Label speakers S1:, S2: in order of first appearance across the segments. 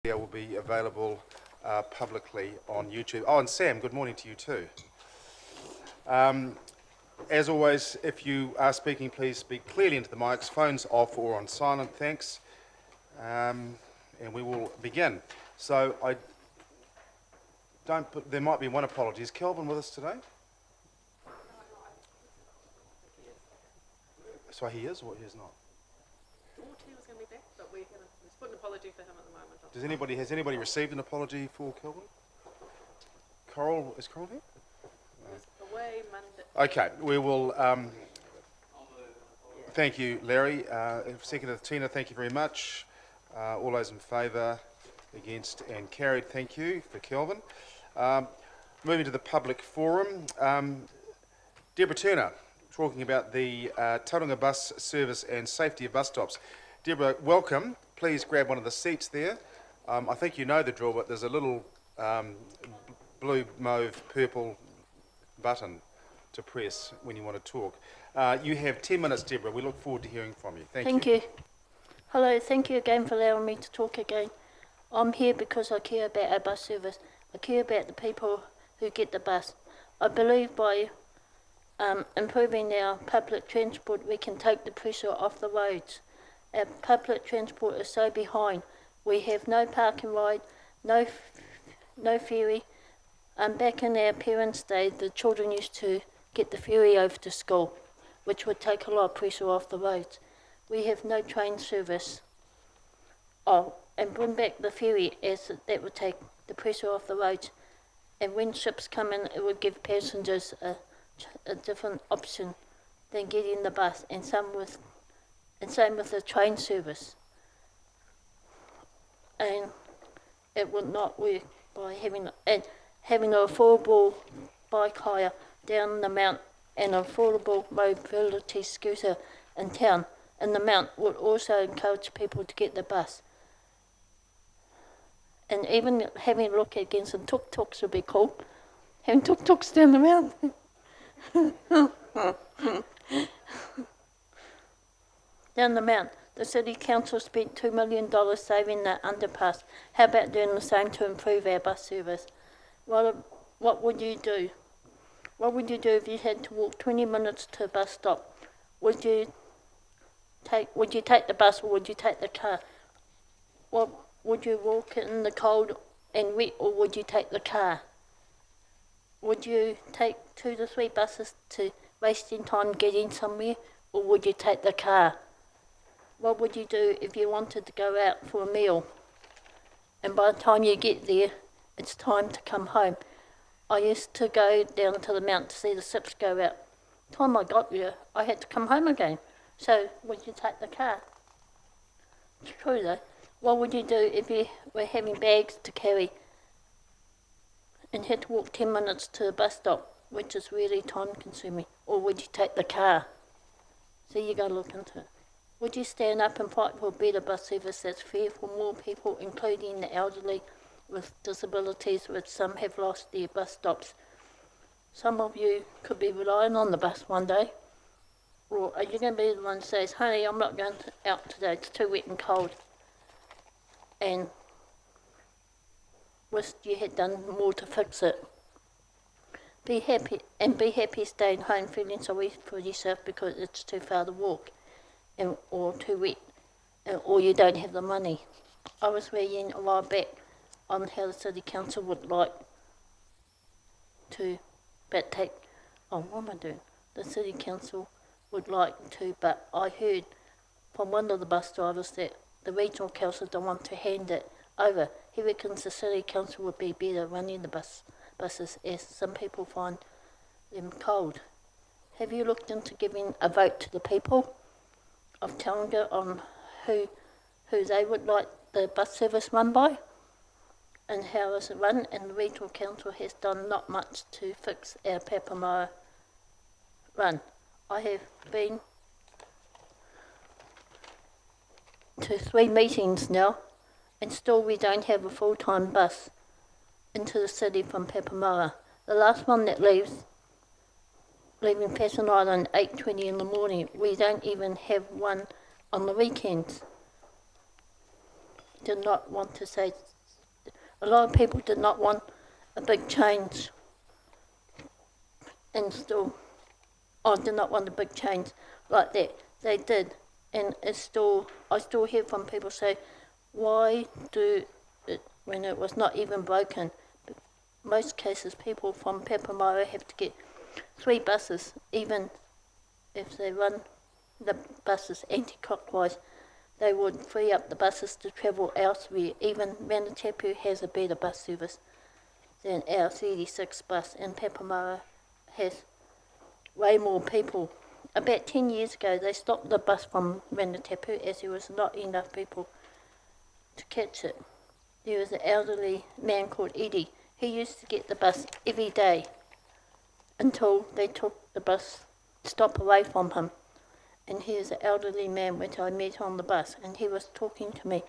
S1: Will be available publicly on YouTube. Oh, and Sam, good morning to you too. As always, if you are speaking, please speak clearly into the mics, phones off or on silent, thanks. And we will begin. So I don't put, there might be one apology. Is Kelvin with us today? So he is or he is not?
S2: Thought he was going to be back, but we're put an apology for him at the moment.
S1: Has anybody received an apology for Kelvin? Coral, is Coral here?
S2: He's away Monday.
S1: Okay, we will. Thank you, Larry. Second, Tina, thank you very much. All those in favour, against and carried, thank you for Kelvin. Moving to the public forum, Deborah Turner, talking about the Tauranga bus service and safety of bus stops. Deborah, welcome. Please grab one of the seats there. I think you know the drill, but there's a little blue, mauve, purple button to press when you want to talk. You have 10 minutes, Deborah. We look forward to hearing from you. Thank you.
S3: Hello, thank you again for allowing me to talk again. I'm here because I care about our bus service. I care about the people who get the bus. I believe by improving our public transport, we can take the pressure off the roads. Our public transport is so behind. We have no park and ride, no ferry. Back in our parents' day, the children used to get the ferry over to school, which would take a lot of pressure off the roads. We have no train service. Oh, and bring back the ferry, as that would take the pressure off the roads. And when ships come in, it would give passengers a different option than getting the bus, and same with the train service. And it would not work by having an affordable bike hire down the mount and an affordable mobility scooter in town. And the mount would also encourage people to get the bus. And even having a look against some tuk-tuks would be cool. Having tuk-tuks down the mount. Down the mount, the City Council spent $2 million saving the underpass. How about doing the same to improve our bus service? What would you do? What would you do if you had to walk 20 minutes to a bus stop? Would you take the bus or would you take the car? Would you walk in the cold and wet or would you take the car? Would you take 2 to 3 buses to wasting time getting somewhere or would you take the car? What would you do if you wanted to go out for a meal and by the time you get there, it's time to come home? I used to go down to the mount to see the ships go out. By the time I got there, I had to come home again. So, would you take the car? It's true though. What would you do if you were having bags to carry and had to walk 10 minutes to the bus stop, which is really time consuming? Or would you take the car? So you got to look into it. Would you stand up and fight for a better bus service that's fair for more people, including the elderly with disabilities, which some have lost their bus stops? Some of you could be relying on the bus one day. Or are you going to be the one that says, honey, I'm not going out today, it's too wet and cold? And wish you had done more to fix it. Be happy staying home feeling sorry for yourself because it's too far to walk or too wet or you don't have the money. I was reading a while back on how the City Council would like to, what am I doing? The City Council would like to, but I heard from one of the bus drivers that the regional council don't want to hand it over. He reckons the City Council would be better running the buses as some people find them cold. Have you looked into giving a vote to the people of Tauranga on who they would like the bus service run by and how is it run? And the regional council has done not much to fix our Papamoa run. I have been to 3 meetings now and still we don't have a full-time bus into the city from Papamoa. The last one that leaving Patton Island 8:20 in the morning. We don't even have one on the weekends. did not want to say, a lot of people did not want a big change installed. I did not want a big change like that. They did, and I still hear from people say, why do it when it was not even broken? But most cases, people from Pepamara have to get 3 buses, even if they run the buses anti-clockwise. They would free up the buses to travel elsewhere. Even Ranatapu has a better bus service than our 36 bus, and Pepamara has way more people. About 10 years ago, they stopped the bus from Ranatapu as there was not enough people to catch it. There was an elderly man called Eddie. He used to get the bus every day until they took the bus stop away from him. And he was an elderly man which I met on the bus, and he was talking to me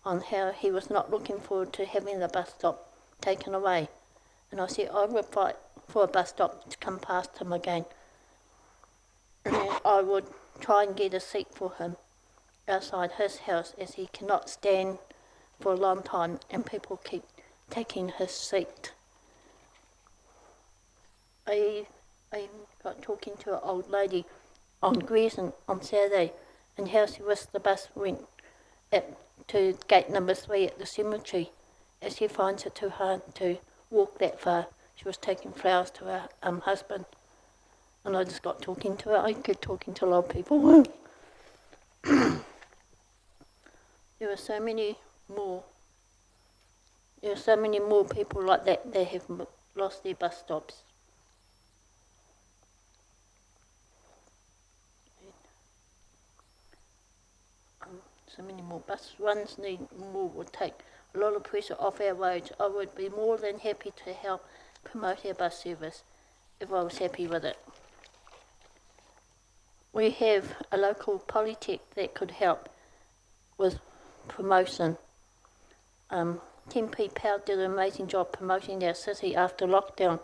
S3: on how he was not looking forward to having the bus stop taken away. And I said I would fight for a bus stop to come past him again. And I would try and get a seat for him outside his house, as he cannot stand for a long time and people keep taking his seat. I got talking to an old lady on Grayson on Saturday, and how she wished the bus went to gate number 3 at the cemetery, as she finds it too hard to walk that far. She was taking flowers to her husband, and I just got talking to her. I get talking to a lot of people. There were so many more. There are so many more people like that that have lost their bus stops. So many more bus runs need more, would take a lot of pressure off our roads. I would be more than happy to help promote our bus service if I was happy with it. We have a local polytech that could help with promotion. Tempe Power did an amazing job promoting our city after lockdown.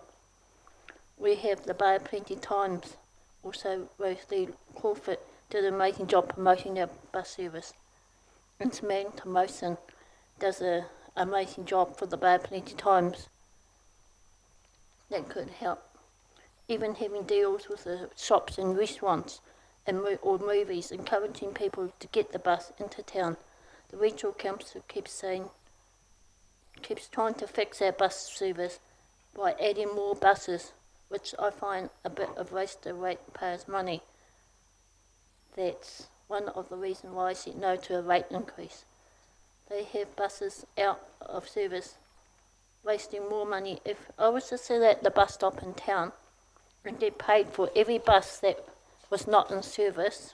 S3: We have the Bay of Plenty Times, also Rosalie Crawford did an amazing job promoting our bus service. And Samantha Mosen does an amazing job for the Bay of Plenty Times. That could help. Even having deals with the shops and restaurants or movies, encouraging people to get the bus into town. The regional council keeps trying to fix our bus service by adding more buses, which I find a bit of waste of ratepayers' money. That's one of the reasons why I said no to a rate increase. They have buses out of service, wasting more money. If I was to sit at the bus stop in town and get paid for every bus that was not in service,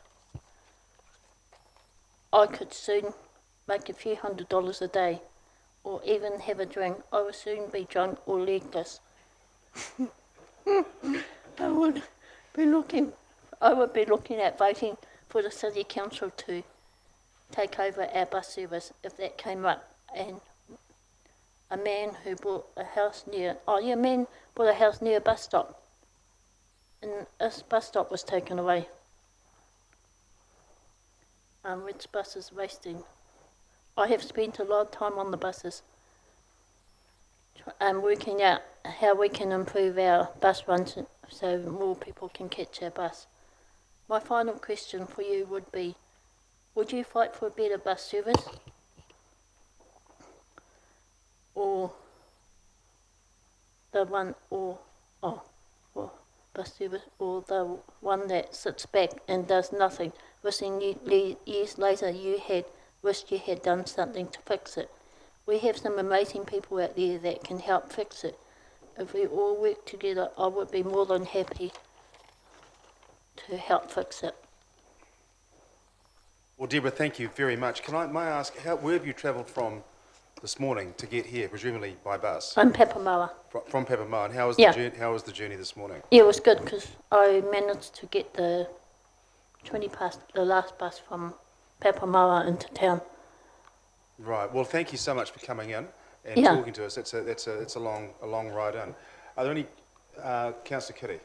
S3: I could soon make a few $100s a day, or even have a drink. I would soon be drunk or legless. I would be looking at voting for the City Council to take over our bus service if that came up. And a man who bought a house near a bus stop, and this bus stop was taken away. Which bus is wasting? I have spent a lot of time on the buses, working out how we can improve our bus runs so more people can catch our bus. My final question for you would be, would you fight for a better bus service? Or the one, bus service, or the one that sits back and does nothing, wishing years later you had wished you had done something to fix it? We have some amazing people out there that can help fix it. If we all work together, I would be more than happy to help fix it.
S1: Well, Deborah, thank you very much. May I ask, where have you travelled from this morning to get here, presumably by bus?
S3: I'm Pepamara.
S1: From Pepamara. And how was the journey this morning?
S3: Yeah, it was good because I managed to get the 20 past the last bus from Pepamara into town.
S1: Right. Well, thank you so much for coming in and talking to us. It's a long ride in. Are there any, Councillor Kitty?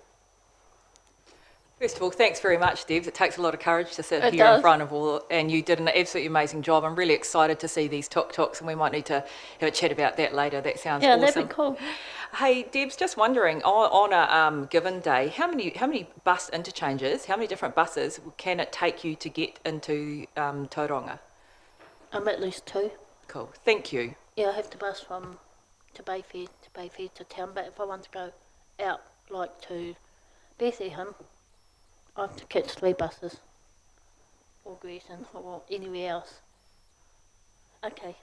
S4: First of all, thanks very much, Debs. It takes a lot of courage to sit
S3: It
S4: here in
S3: does.
S4: front of all, and you did an absolutely amazing job. I'm really excited to see these tuk-tuks, and we might need to have a chat about that later. That sounds
S3: Yeah,
S4: awesome.
S3: that'd be cool.
S4: Hey, Debs, just wondering, on a given day, how many bus interchanges, how many different buses can it take you to get into Tauranga?
S3: At least 2.
S4: Cool, thank you.
S3: Yeah, I have to bus from to Bayfair to town, but if I want to go out, like to Bethlehem, I have to catch 3 buses. Or Grayson, or anywhere else. Okay.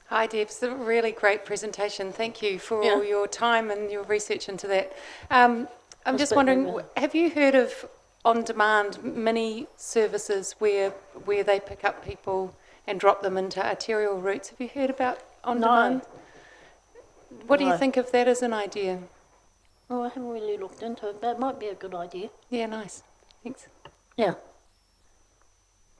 S5: Hi, Debs. A really great presentation. Thank you for
S3: Yeah.
S5: all your time and your research into that. I'm
S3: That's
S5: just
S3: a bit
S5: wondering,
S3: over.
S5: have you heard of on-demand mini services where they pick up people and drop them into arterial routes? Have you heard about on-demand? What do you
S3: No.
S5: think of that as an idea?
S3: Oh, I haven't really looked into it, but it might be a good idea.
S5: Yeah, nice. Thanks.
S3: Yeah.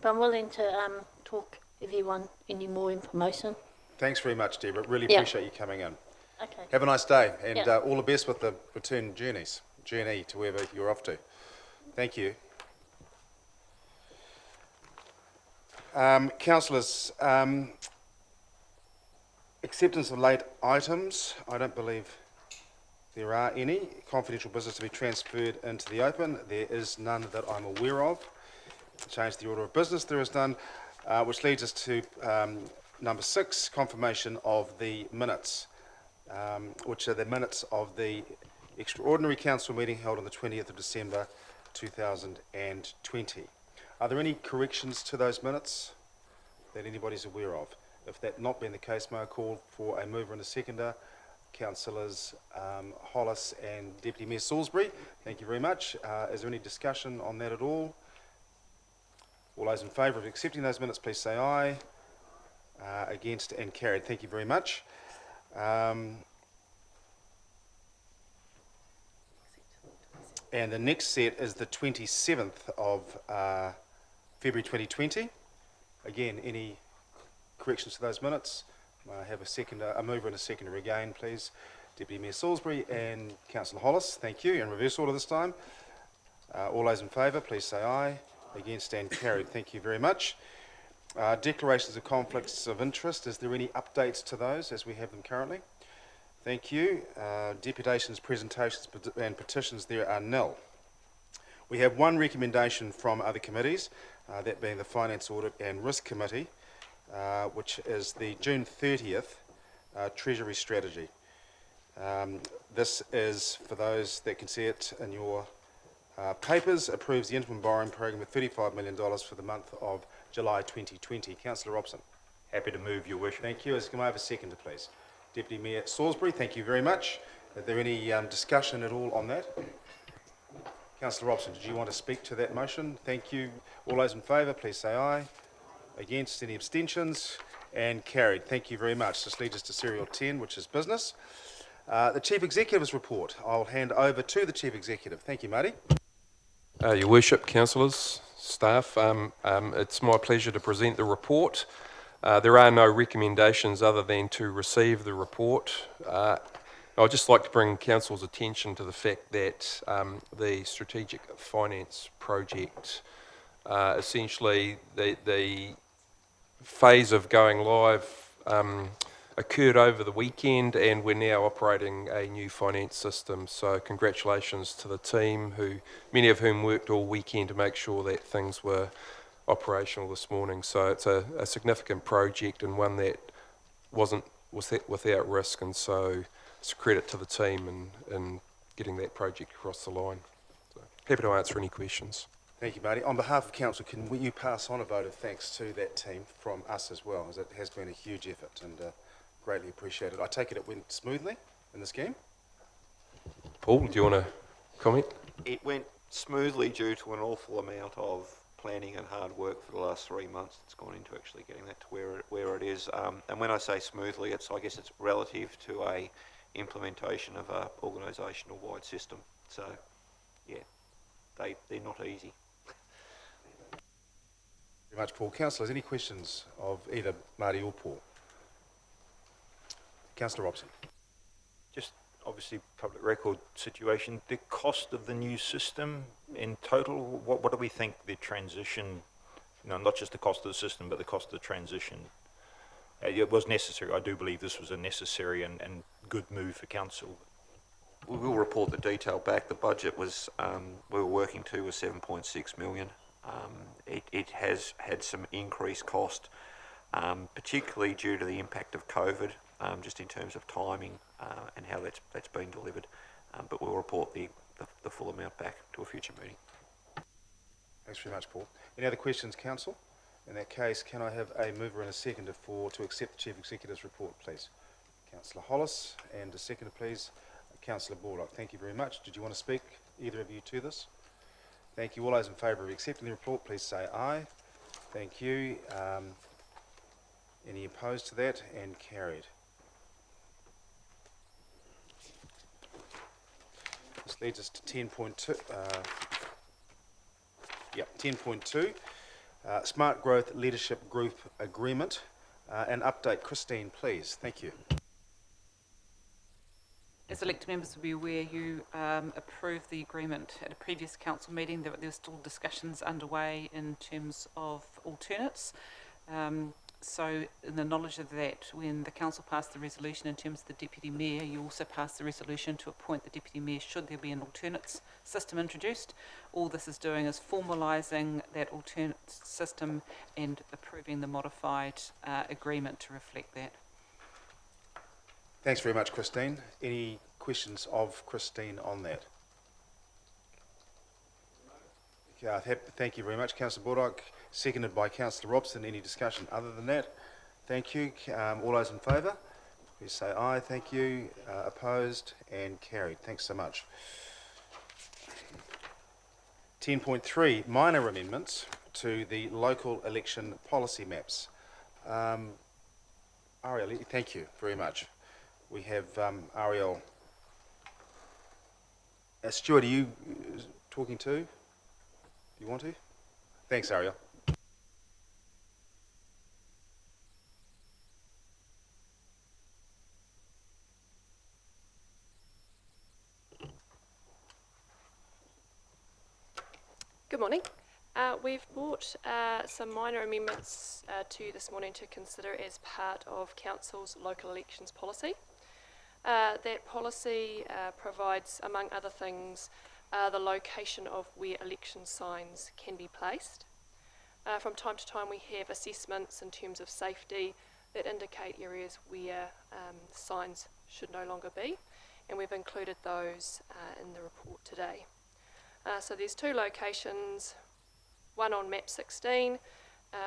S3: But I'm willing to talk if you want any more information.
S1: Thanks very much, Deborah. Really
S3: Yeah.
S1: appreciate you coming in.
S3: Okay.
S1: Have a nice day, and
S3: Yeah.
S1: all the best with the return journey to wherever you're off to. Thank you. Councillors, acceptance of late items. I don't believe there are any. Confidential business to be transferred into the open. There is none that I'm aware of. Change the order of business. There is none, which leads us to number 6, confirmation of the minutes, which are the minutes of the extraordinary council meeting held on the 20th of December 2020. Are there any corrections to those minutes that anybody's aware of? If that not being the case, may I call for a mover and a seconder? Councillors Hollis and Deputy Mayor Salisbury, thank you very much. Is there any discussion on that at all? All those in favour of accepting those minutes, please say aye. Against and carried. Thank you very much. And the next set is the 27th of February 2020. Again, any corrections to those minutes? I have a mover and a seconder again, please. Deputy Mayor Salisbury and Councillor Hollis, thank you. In reverse order this time. All those in favour, please say aye. Against and carried. Thank you very much. Declarations of conflicts of interest. Is there any updates to those as we have them currently? Thank you. Deputations, presentations and petitions, there are nil. We have one recommendation from other committees, that being the Finance, Audit and Risk Committee, which is the June 30th Treasury Strategy. This is, for those that can see it in your papers, approves the interim borrowing program of $35 million for the month of July 2020. Councillor Robson.
S6: Happy to move, Your Worship.
S1: Thank you. Can I have a seconder, please? Deputy Mayor Salisbury, thank you very much. Is there any discussion at all on that? Councillor Robson, did you want to speak to that motion? Thank you. All those in favour, please say aye. Against, any abstentions? And carried. Thank you very much. This leads us to serial 10, which is business. The Chief Executive's report. I'll hand over to the Chief Executive. Thank you, Marty.
S7: Your Worship, councillors, staff, it's my pleasure to present the report. There are no recommendations other than to receive the report. I'd just like to bring Council's attention to the fact that the Strategic Finance Project, essentially the phase of going live occurred over the weekend, and we're now operating a new finance system. So congratulations to the team, many of whom worked all weekend to make sure that things were operational this morning. So it's a significant project and one that was without risk, and so it's a credit to the team in getting that project across the line. So happy to answer any questions.
S1: Thank you, Marty. On behalf of Council, can you pass on a vote of thanks to that team from us as well, as it has been a huge effort and greatly appreciated. I take it went smoothly in the scheme?
S7: Paul, do you want to comment?
S6: It went smoothly due to an awful amount of planning and hard work for the last 3 months. It's gone into actually getting that to where it is. And when I say smoothly, I guess it's relative to a implementation of a organisational wide system. So, yeah, they're not easy.
S1: Very much, Paul. Councillors, any questions of either Marty or Paul? Councillor Robson.
S6: Just
S8: obviously public record situation, the cost of the new system in total, what do we think the transition, not just the cost of the system, but the cost of the transition? It was necessary. I do believe this was a necessary and good move for council.
S6: We will report the detail back. The budget was, we were working to was 7.6 million. It has had some increased cost, particularly due to the impact of COVID, just in terms of timing and how that's been delivered. But we'll report the full amount back to a future meeting.
S1: Thanks very much, Paul. Any other questions, council? In that case, can I have a mover and a seconder to accept the Chief Executive's report, please? Councillor Hollis, and a seconder, please. Councillor Baldock. Thank you very much. Did you want to speak, either of you, to this? Thank you. All those in favour of accepting the report, please say aye. Thank you. Any opposed to that? And carried. This leads us to 10.2. 10.2. Smart Growth Leadership Group Agreement. An update. Christine, please. Thank you.
S9: As elected members will be aware, you approved the agreement at a previous council meeting. There were still discussions underway in terms of alternates. So in the knowledge of that, when the council passed the resolution in terms of the deputy mayor, you also passed the resolution to appoint the deputy mayor should there be an alternates system introduced. All this is doing is formalising that alternate system and approving the modified agreement to reflect that.
S1: Thanks very much, Christine. Any questions of Christine on that? Thank you very much, Councillor Baldock. Seconded by Councillor Robson. Any discussion other than that? Thank you. All those in favour, please say aye. Thank you. Opposed and carried. Thanks so much. 10.3, minor amendments to the local election policy maps. Ariel, thank you very much. We have Ariel. Stuart, are you talking too? Do you want to? Thanks, Ariel.
S2: Good morning. We've brought some minor amendments to you this morning to consider as part of Council's local elections policy. That policy provides, among other things, the location of where election signs can be placed. From time to time we have assessments in terms of safety that indicate areas where signs should no longer be, and we've included those in the report today. So there's two locations, one on map 16,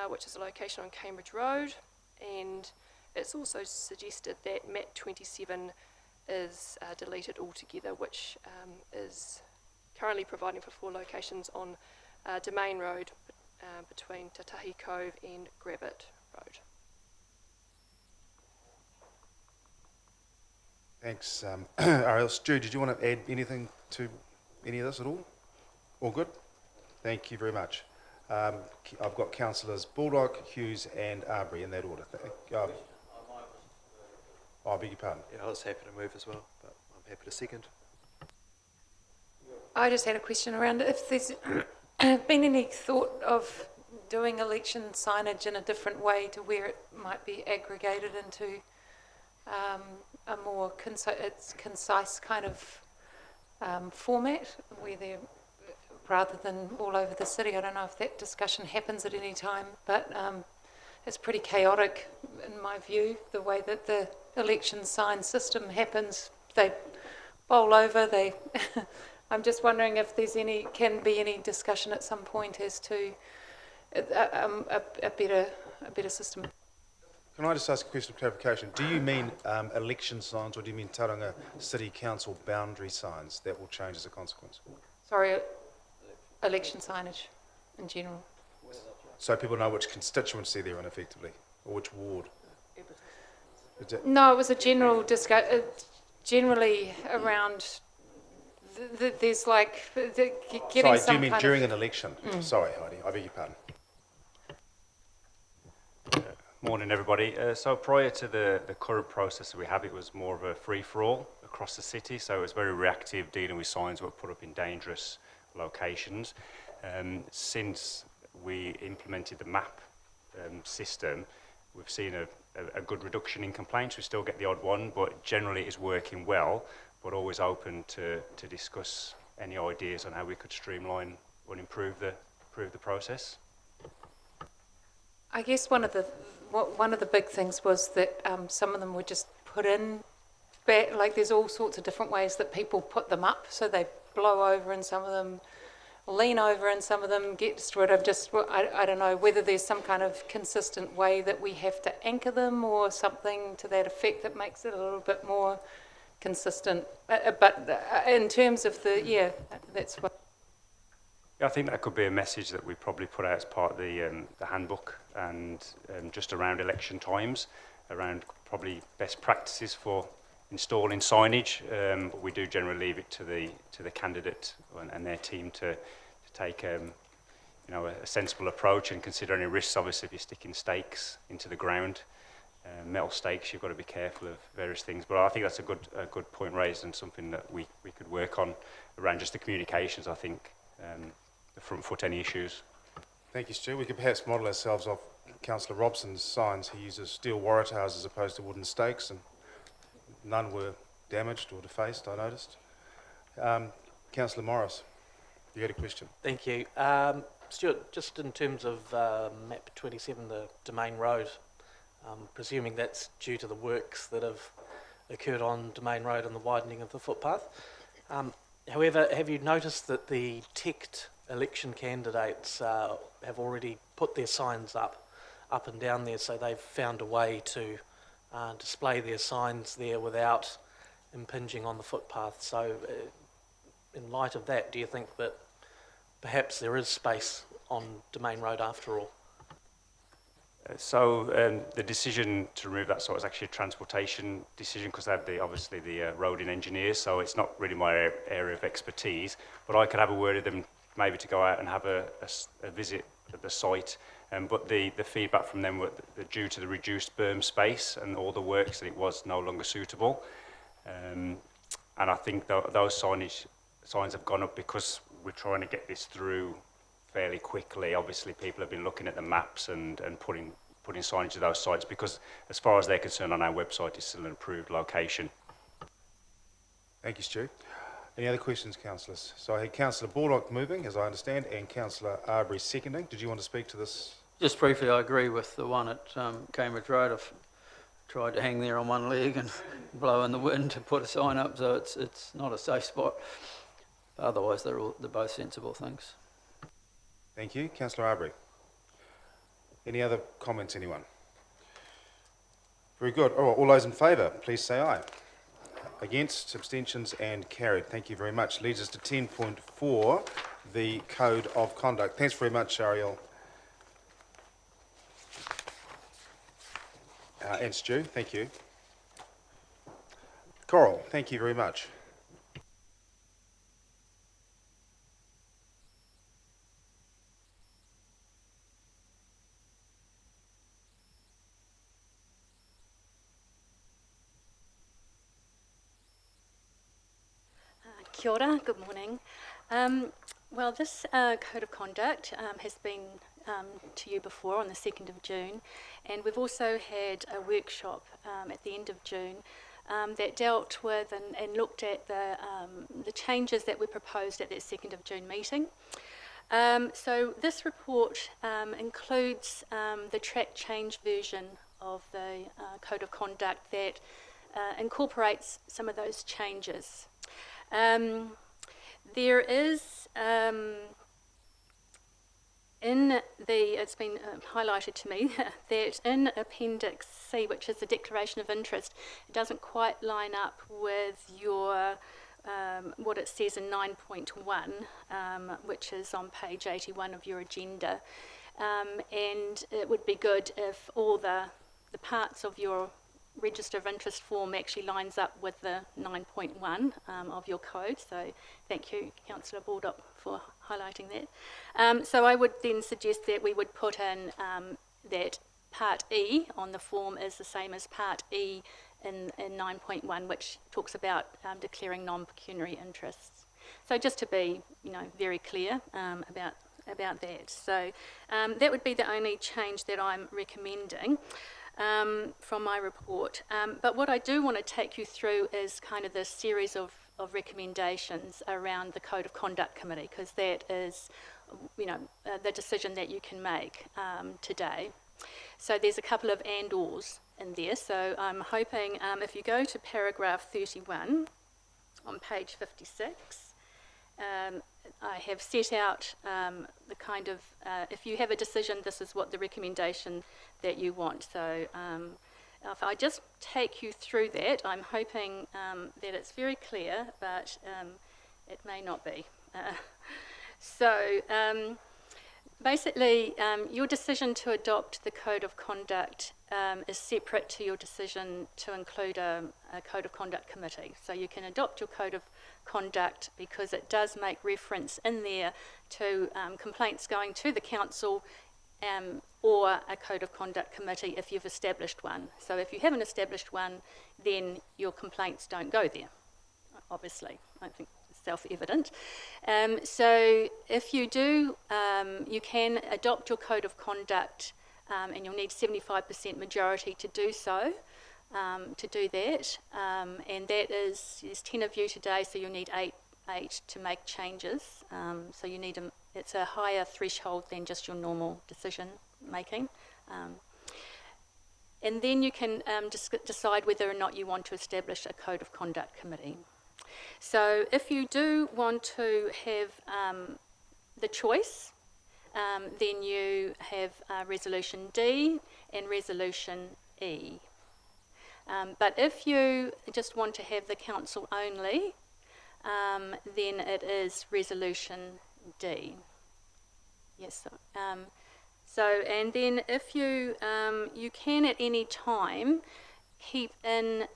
S2: which is a location on Cambridge Road, and it's also suggested that map 27 is deleted altogether, which is currently providing for 4 locations on Domain Road between Tatahi Cove and Grabbit Road.
S1: Thanks, Ariel. Stu, did you want to add anything to any of this at all? All good? Thank you very much. I've got Councillors Baldock, Hughes and Arbery in that order. I beg your pardon.
S10: Yeah, I was happy to move as well, but I'm happy to second.
S5: I just had a question around if there's been any thought of doing election signage in a different way to where it might be aggregated into a more concise kind of format, where they're rather than all over the city. I don't know if that discussion happens at any time, but it's pretty chaotic in my view, the way that the election sign system happens. They bowl over, I'm just wondering if there's can be any discussion at some point as to a better system.
S1: Can I just ask a question of clarification? Do you mean election signs, or do you mean Tauranga City Council boundary signs that will change as a consequence?
S5: Sorry, election signage in general.
S1: So people know which constituency they're in effectively, or which ward?
S5: No, it was a general discussion, generally around, there's like, getting
S1: Sorry, do you mean during an election? Sorry, Heidi, I beg your pardon.
S11: Morning, everybody. So prior to the current process that we have, it was more of a free-for-all across the city, so it was very reactive, dealing with signs that were put up in dangerous locations. Since we implemented the map system, we've seen a good reduction in complaints. We still get the odd one, but generally it's working well, but always open to discuss any ideas on how we could streamline or improve the process.
S5: I guess one of the big things was that some of them were just put in, like there's all sorts of different ways that people put them up, so they blow over and some of them lean over and some of them get destroyed. I don't know whether there's some kind of consistent way that we have to anchor them or something to that effect that makes it a little bit more consistent. But in terms of that's what.
S11: Yeah, I think that could be a message that we probably put out as part of the handbook, and just around election times, around probably best practices for installing signage. But we do generally leave it to the candidate and their team to take a sensible approach and consider any risks. Obviously, if you're sticking stakes into the ground, metal stakes, you've got to be careful of various things. But I think that's a good point raised, and something that we could work on around just the communications. I think the front foot any issues.
S1: Thank you, Stu. We could perhaps model ourselves off Councillor Robson's signs. He uses steel waratahs as opposed to wooden stakes, and none were damaged or defaced, I noticed. Councillor Morris, you had a question.
S12: Thank you. Stuart, just in terms of map 27, the Domain Road, presuming that's due to the works that have occurred on Domain Road and the widening of the footpath. However, have you noticed that the ticked election candidates have already put their signs up and down there, so they've found a way to display their signs there without impinging on the footpath? So in light of that, do you think that perhaps there is space on Domain Road after all?
S11: So the decision to remove that site was actually a transportation decision, because they have obviously the roading engineers, so it's not really my area of expertise, but I could have a word with them maybe to go out and have a visit at the site. But the feedback from them were that due to the reduced berm space and all the works, that it was no longer suitable. And I think those signs have gone up because we're trying to get this through fairly quickly. Obviously, people have been looking at the maps and putting signage to those sites, because as far as they're concerned, on our website, it's still an approved location.
S1: Thank you, Stu. Any other questions, councillors? So I had Councillor Baldock moving, as I understand, and Councillor Arbery seconding. Did you want to speak to this?
S13: Just briefly, I agree with the one at Cambridge Road. I've tried to hang there on one leg and blow in the wind to put a sign up, so it's not a safe spot. Otherwise, they're both sensible things.
S1: Thank you. Councillor Arbery. Any other comments, anyone? Very good. All those in favour, please say aye. Against, abstentions and carried. Thank you very much. Leads us to 10.4, the Code of Conduct. Thanks very much, Ariel. And Stu, thank you. Coral, thank you very much.
S14: Kia ora, good morning. Well, this Code of Conduct has been to you before on the 2nd of June, and we've also had a workshop at the end of June that dealt with and looked at the changes that were proposed at that 2nd of June meeting. So this report includes the track change version of the Code of Conduct that incorporates some of those changes. There is, it's been highlighted to me that in Appendix C, which is the Declaration of Interest, it doesn't quite line up with your, what it says in 9.1, which is on page 81 of your agenda. And it would be good if all the parts of your Register of Interest form actually lines up with the 9.1 of your code. So thank you, Councillor Baldock, for highlighting that. So I would then suggest that we would put in that Part E on the form is the same as Part E in 9.1, which talks about declaring non-pecuniary interests. So just to be, very clear about that. So that would be the only change that I'm recommending from my report. But what I do want to take you through is kind of the series of recommendations around the Code of Conduct Committee, because that is, the decision that you can make today. So there's a couple of and/ors in there. So I'm hoping if you go to paragraph 31 on page 56, I have set out the kind of, if you have a decision, this is what the recommendation that you want. So if I just take you through that, I'm hoping that it's very clear, but it may not be. Basically, your decision to adopt the Code of Conduct is separate to your decision to include a Code of Conduct Committee. So you can adopt your Code of Conduct because it does make reference in there to complaints going to the Council or a Code of Conduct Committee if you've established one. So if you haven't established one, then your complaints don't go there, obviously. I think self-evident. So if you do, you can adopt your Code of Conduct and you'll need 75% majority to do so, to do that. And that is, there's 10 of you today, so you'll need eight to make changes. So you need it's a higher threshold than just your normal decision making. And then you can decide whether or not you want to establish a Code of Conduct Committee. So if you do want to have the choice, then you have Resolution D and Resolution E. But if you just want to have the council only, then it is Resolution D. Yes. And then if you you can at any time keep in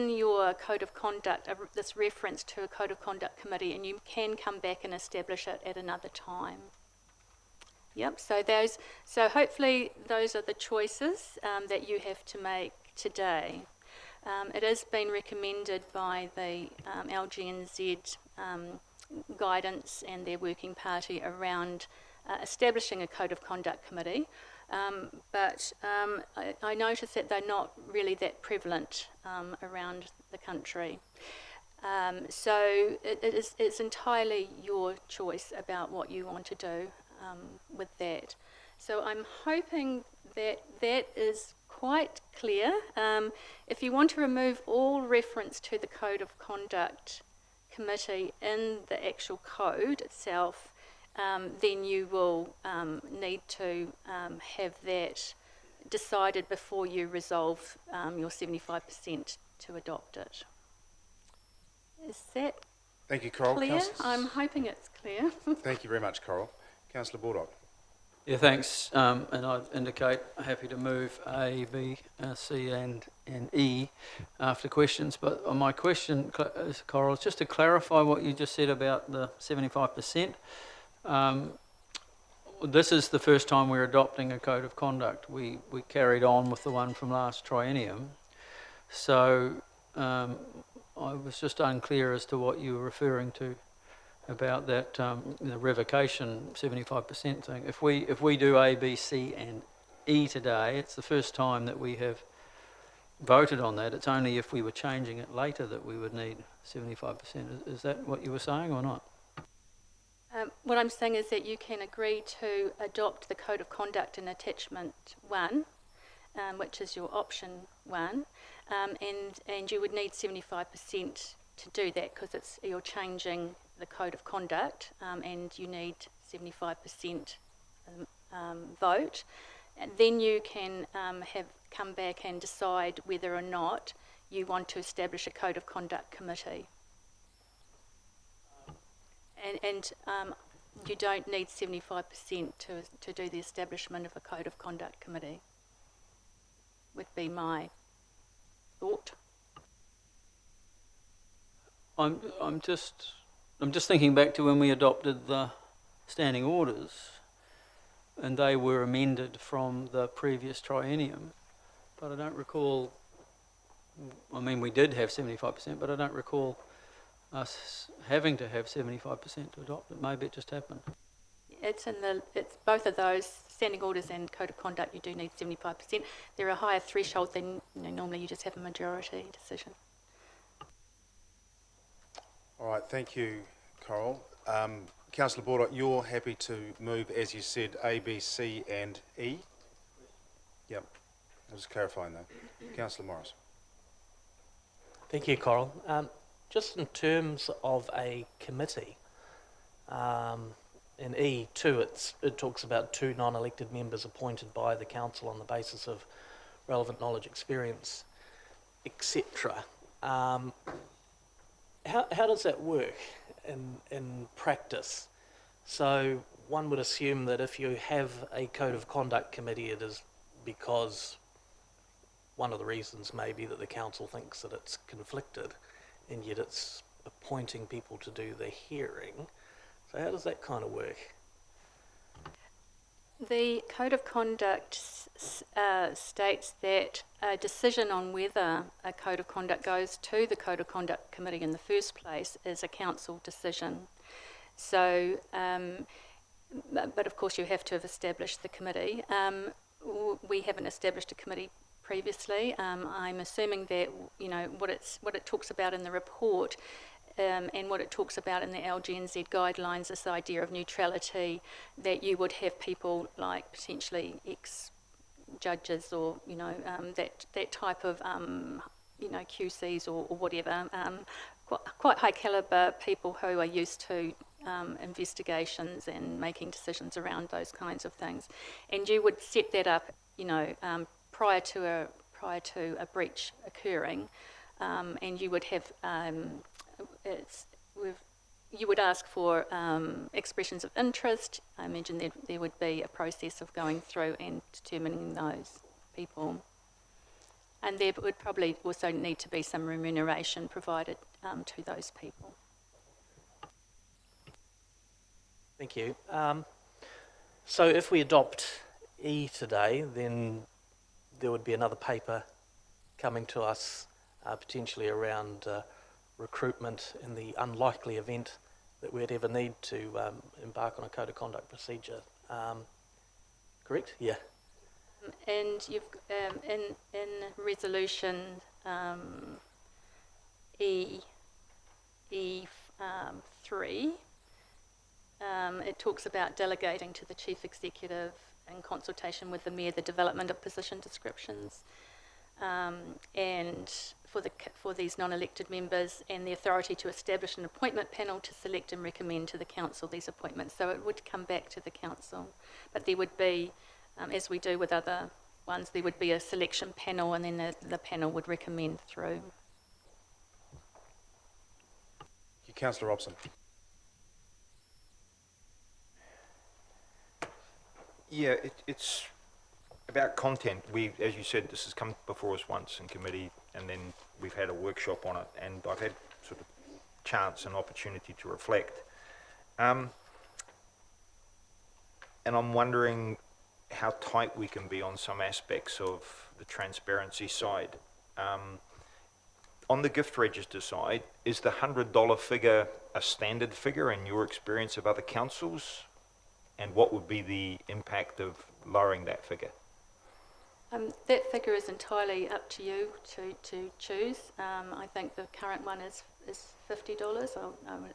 S14: your Code of Conduct this reference to a Code of Conduct Committee, and you can come back and establish it at another time. Yep. So hopefully those are the choices that you have to make today. It has been recommended by the LGNZ guidance and their working party around establishing a Code of Conduct Committee. But I notice that they're not really that prevalent around the country. So it's entirely your choice about what you want to do with that. So I'm hoping that that is quite clear. If you want to remove all reference to the Code of Conduct Committee in the actual code itself, then you will need to have that decided before you resolve your 75% to adopt it. Is that
S1: Thank you, Coral.
S14: clear? I'm hoping it's clear.
S1: Thank you very much, Coral. Councillor Baldock.
S13: Yeah, thanks. And I'd indicate happy to move A, B, C and E after questions. But my question, Coral, is just to clarify what you just said about the 75%. This is the first time we're adopting a Code of Conduct. We carried on with the one from last triennium. So I was just unclear as to what you were referring to about that the revocation 75% thing. If we do A, B, C and E today, it's the first time that we have voted on that. It's only if we were changing it later that we would need 75%. Is that what you were saying or not?
S14: What I'm saying is that you can agree to adopt the Code of Conduct in Attachment 1, which is your option 1, and you would need 75% to do that because you're changing the Code of Conduct, and you need 75% vote. And then you can come back and decide whether or not you want to establish a Code of Conduct Committee. And you don't need 75% to do the establishment of a Code of Conduct Committee, would be my thought.
S13: I'm just thinking back to when we adopted the standing orders. and they were amended from the previous triennium. But I don't recall, I mean, we did have 75%, but I don't recall us having to have 75% to adopt it. Maybe it just happened.
S14: It's both of those, standing orders and code of conduct, you do need 75%. They're a higher threshold than, normally you just have a majority decision.
S1: All right, thank you, Coral. Councillor Border, you're happy to move, as you said, A, B, C and E? Yep. I'm just clarifying that. Councillor Morris.
S12: Thank you, Coral. Just in terms of a committee, in E2 it talks about 2 non-elected members appointed by the council on the basis of relevant knowledge, experience, etc. How does that work in practice? So one would assume that if you have a code of conduct committee, it is because one of the reasons may be that the council thinks that it's conflicted, and yet it's appointing people to do the hearing. So how does that kind of work?
S14: The code of conduct states that a decision on whether a code of conduct goes to the code of conduct committee in the first place is a council decision. So, but of course you have to have established the committee. We haven't established a committee previously. I'm assuming that what it talks about in the report and what it talks about in the LGNZ guidelines, this idea of neutrality, that you would have people like potentially ex-judges or that type of QCs or whatever, quite high caliber people who are used to investigations and making decisions around those kinds of things, and you would set that up prior to a breach occurring, and you would have you would ask for expressions of interest. I imagine there would be a process of going through and determining those people, and there would probably also need to be some remuneration provided to those people.
S12: Thank you. So if we adopt E today, then there would be another paper coming to us potentially around recruitment in the unlikely event that we'd ever need to embark on a code of conduct procedure. Correct? Yeah.
S14: And you've in resolution E3, it talks about delegating to the chief executive in consultation with the mayor the development of position descriptions, and for these non-elected members, and the authority to establish an appointment panel to select and recommend to the council these appointments. So it would come back to the council, but there would be, as we do with other ones, there would be a selection panel, and then the panel would recommend through.
S1: Councillor Robson.
S8: Yeah, it's about content. As you said, this has come before us once in committee, and then we've had a workshop on it, and I've had sort of chance and opportunity to reflect. And I'm wondering how tight we can be on some aspects of the transparency side. On the gift register side, is the $100 figure a standard figure in your experience of other councils? And what would be the impact of lowering that figure?
S14: That figure is entirely up to you to choose. I think the current one is $50.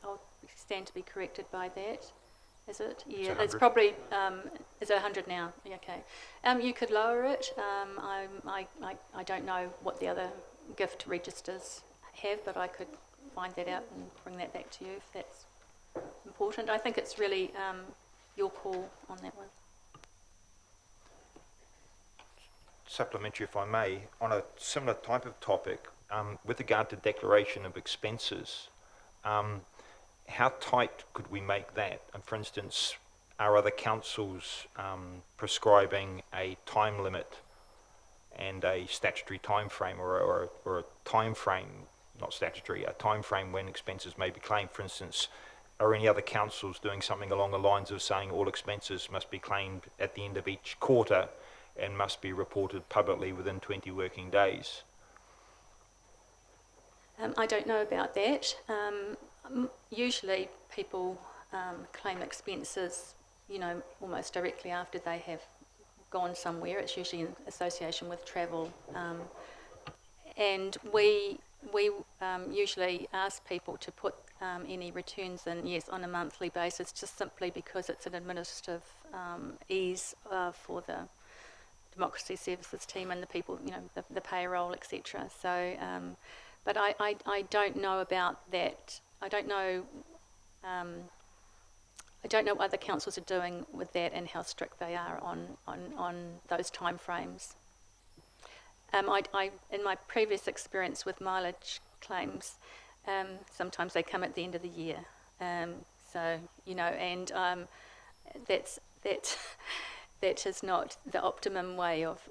S14: I'll stand to be corrected by that. Is it? Yeah, it's probably, is it 100 now? Yeah, okay. You could lower it. I don't know what the other gift registers have, but I could find that out and bring that back to you if that's important. I think it's really your call on that one.
S8: Supplementary, if I may, on a similar type of topic, with regard to declaration of expenses, how tight could we make that? And for instance, are other councils prescribing a time limit and a statutory time frame, or a time frame, not statutory, a time frame when expenses may be claimed? For instance, are any other councils doing something along the lines of saying all expenses must be claimed at the end of each quarter and must be reported publicly within 20 working days?
S14: I don't know about that. Usually people claim expenses, almost directly after they have gone somewhere. It's usually in association with travel. And we usually ask people to put any returns in, yes, on a monthly basis, just simply because it's an administrative ease for the Democracy Services team and the people, the payroll, etc. So, but I don't know about that. I don't know what other councils are doing with that and how strict they are on those timeframes. In my previous experience with mileage claims, sometimes they come at the end of the year. So, and that is not the optimum way of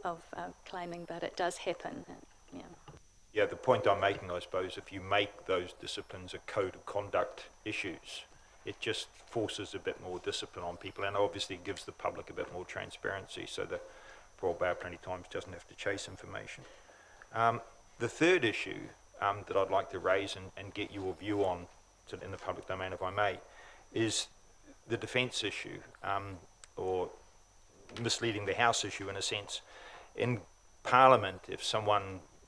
S14: claiming, but it does happen. Yeah.
S8: Yeah, the point I'm making, I suppose, if you make those disciplines a code of conduct issues, it just forces a bit more discipline on people, and obviously gives the public a bit more transparency, so the poor bear plenty times doesn't have to chase information. The third issue that I'd like to raise and get your view on in the public domain, if I may, is the defence issue, or misleading the House issue in a sense. In Parliament, if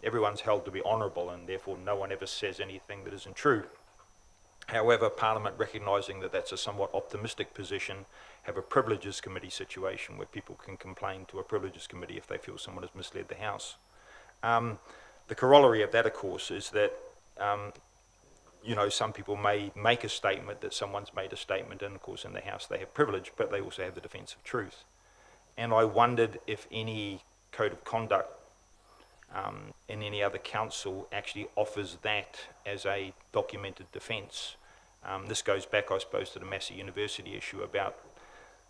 S8: everyone's held to be honourable and therefore no one ever says anything that isn't true. However, Parliament, recognising that that's a somewhat optimistic position, have a Privileges Committee situation where people can complain to a Privileges Committee if they feel someone has misled the House. The corollary of that, of course, is that some people may make a statement that someone's made a statement, and of course in the House they have privilege, but they also have the defence of truth. And I wondered if any code of conduct in any other council actually offers that as a documented defence. This goes back, I suppose, to the Massey University issue about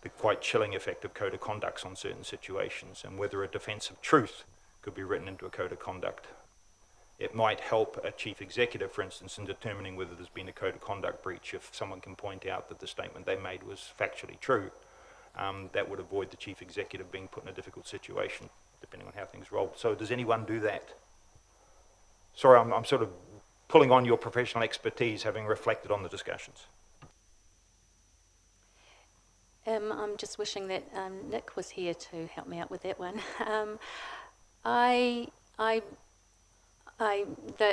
S8: the quite chilling effect of code of conducts on certain situations, and whether a defence of truth could be written into a code of conduct. It might help a chief executive, for instance, in determining whether there's been a code of conduct breach if someone can point out that the statement they made was factually true. That would avoid the chief executive being put in a difficult situation, depending on how things roll. So does anyone do that? Sorry, I'm sort of pulling on your professional expertise, having reflected on the discussions.
S14: I'm just wishing that Nick was here to help me out with that one.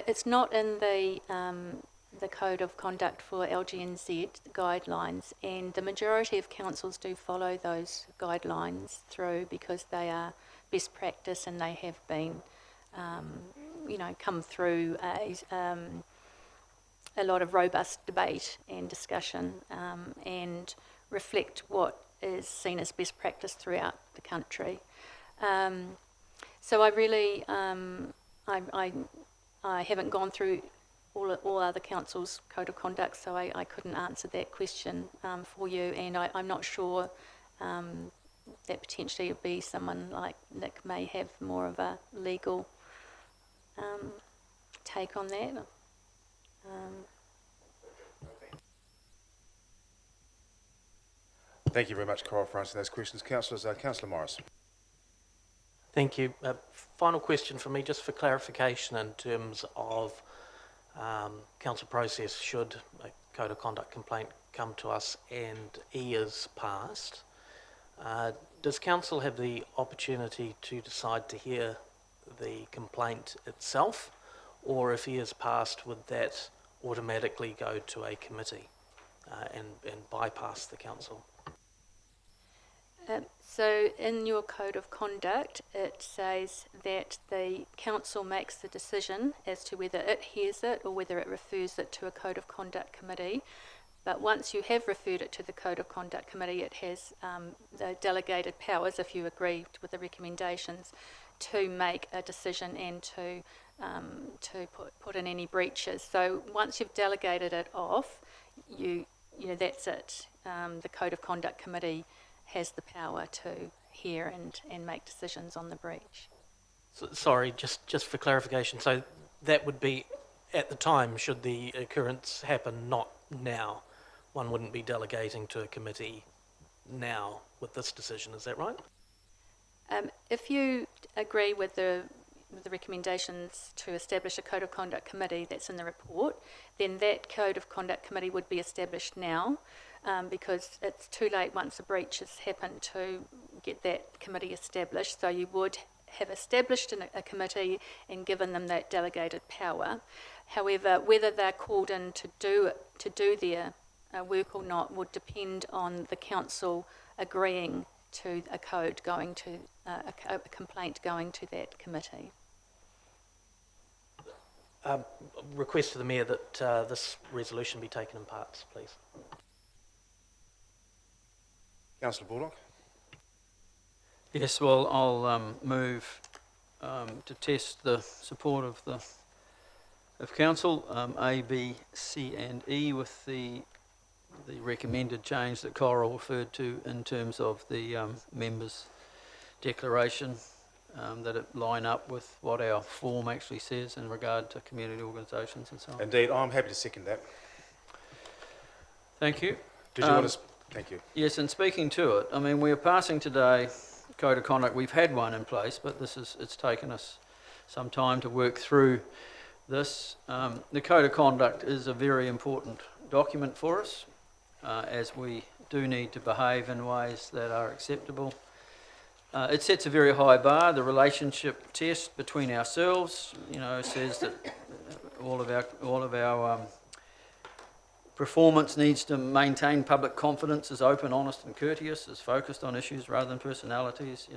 S14: It's not in the code of conduct for LGNZ guidelines, and the majority of councils do follow those guidelines through because they are best practice and they have been, come through a lot of robust debate and discussion and reflect what is seen as best practice throughout the country. So I really, I haven't gone through all other councils' code of conduct, so I couldn't answer that question for you, and I'm not sure that potentially it'd be someone like Nick may have more of a legal take on that.
S1: Thank you very much, Coral, for answering those questions. Councillors, Councillor Morris.
S12: Thank you. Final question for me, just for clarification in terms of council process should a code of conduct complaint come to us and E is passed. Does council have the opportunity to decide to hear the complaint itself, or if E is passed, would that automatically go to a committee and bypass the council?
S14: So in your code of conduct, it says that the council makes the decision as to whether it hears it or whether it refers it to a code of conduct committee. But once you have referred it to the code of conduct committee, it has the delegated powers, if you agree with the recommendations, to make a decision and to put in any breaches. So once you've delegated it off, you know that's it. The code of conduct committee has the power to hear and make decisions on the breach.
S12: So, sorry, just for clarification, so that would be at the time, should the occurrence happen, not now, one wouldn't be delegating to a committee now with this decision, is that right?
S14: If you agree with the recommendations to establish a Code of Conduct Committee that's in the report, then that Code of Conduct Committee would be established now, because it's too late once a breach has happened to get that committee established. So you would have established a committee and given them that delegated power. However, whether they're called in to do their work or not would depend on the council agreeing to a code going to a complaint going to that committee.
S12: Request to the Mayor that this resolution be taken in parts, please.
S1: Councillor Bullock.
S13: Yes, well, I'll move to test the support of council, A, B, C and E, with the recommended change that Coral referred to in terms of the members' declaration, that it line up with what our form actually says in regard to community organisations and so on.
S1: Indeed, I'm happy to second that.
S13: Thank you.
S1: Did you want to... Thank you.
S13: Yes, and speaking to it, I mean, we are passing today Code of Conduct. We've had one in place, but it's taken us some time to work through this. The Code of Conduct is a very important document for us, as we do need to behave in ways that are acceptable. It sets a very high bar. The relationship test between ourselves, says that all of our performance needs to maintain public confidence, is open, honest and courteous, is focused on issues rather than personalities.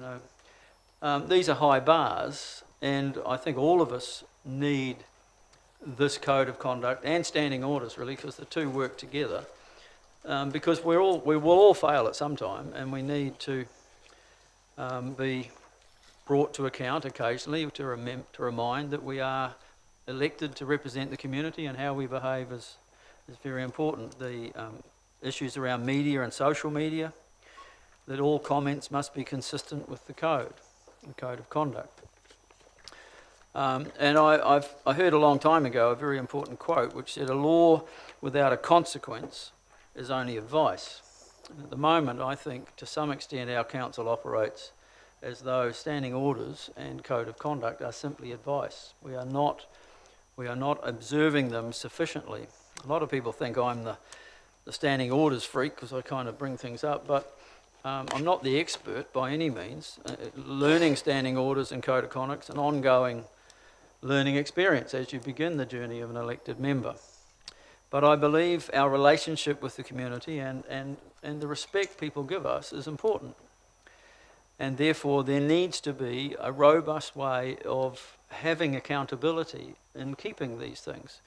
S13: These are high bars, and I think all of us need this Code of Conduct and standing orders, really, because the two work together. Because we will all fail at some time, and we need to be brought to account occasionally to remind that we are elected to represent the community, and how we behave is very important. The issues around media and social media, that all comments must be consistent with the Code of Conduct. And I heard a long time ago a very important quote which said, "A law without a consequence is only advice." And at the moment, I think to some extent our council operates as though standing orders and Code of Conduct are simply advice. We are not observing them sufficiently. A lot of people think I'm the standing orders freak because I kind of bring things up, but I'm not the expert by any means. Learning standing orders and Code of Conduct is an ongoing learning experience as you begin the journey of an elected member. But I believe our relationship with the community and the respect people give us is important. And therefore there needs to be a robust way of having accountability in keeping these things.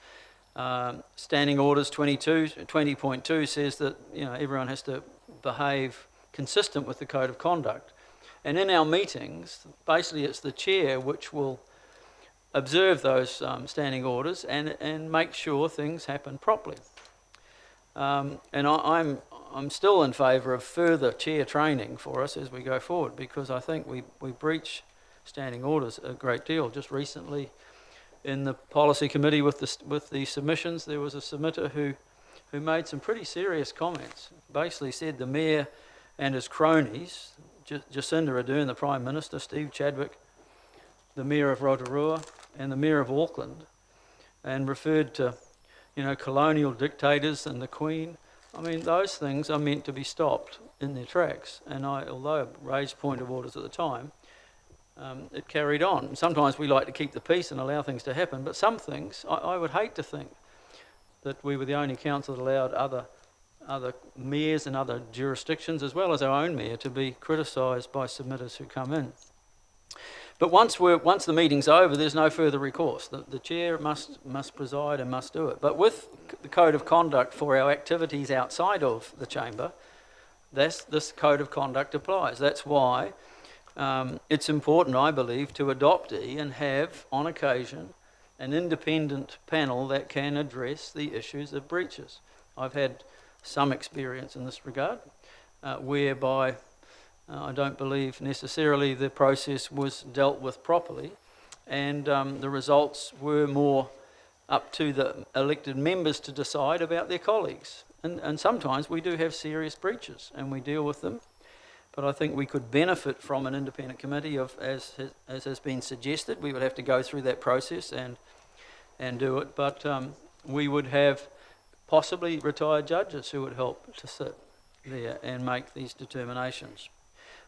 S13: Standing Orders 20.2 says that everyone has to behave consistent with the Code of Conduct. And in our meetings, basically it's the chair which will observe those standing orders and make sure things happen properly. And I'm still in favour of further chair training for us as we go forward, because I think we breach standing orders a great deal. Just recently in the policy committee with the submissions, there was a submitter who made some pretty serious comments. Basically said the Mayor and his cronies, Jacinda Ardern, the Prime Minister, Steve Chadwick, the Mayor of Rotorua and the Mayor of Auckland, and referred to colonial dictators and the Queen. I mean, those things are meant to be stopped in their tracks. And although I raised point of orders at the time, it carried on. Sometimes we like to keep the peace and allow things to happen, but some things, I would hate to think that we were the only council that allowed other mayors and other jurisdictions, as well as our own mayor, to be criticised by submitters who come in. But once the meeting's over, there's no further recourse. The chair must preside and must do it. But with the Code of Conduct for our activities outside of the chamber, this Code of Conduct applies. That's why it's important, I believe, to adopt E and have, on occasion, an independent panel that can address the issues of breaches. I've had some experience in this regard, whereby I don't believe necessarily the process was dealt with properly, and the results were more up to the elected members to decide about their colleagues. And sometimes we do have serious breaches and we deal with them. But I think we could benefit from an independent committee of, as has been suggested. We would have to go through that process and do it. But we would have possibly retired judges who would help to sit there and make these determinations.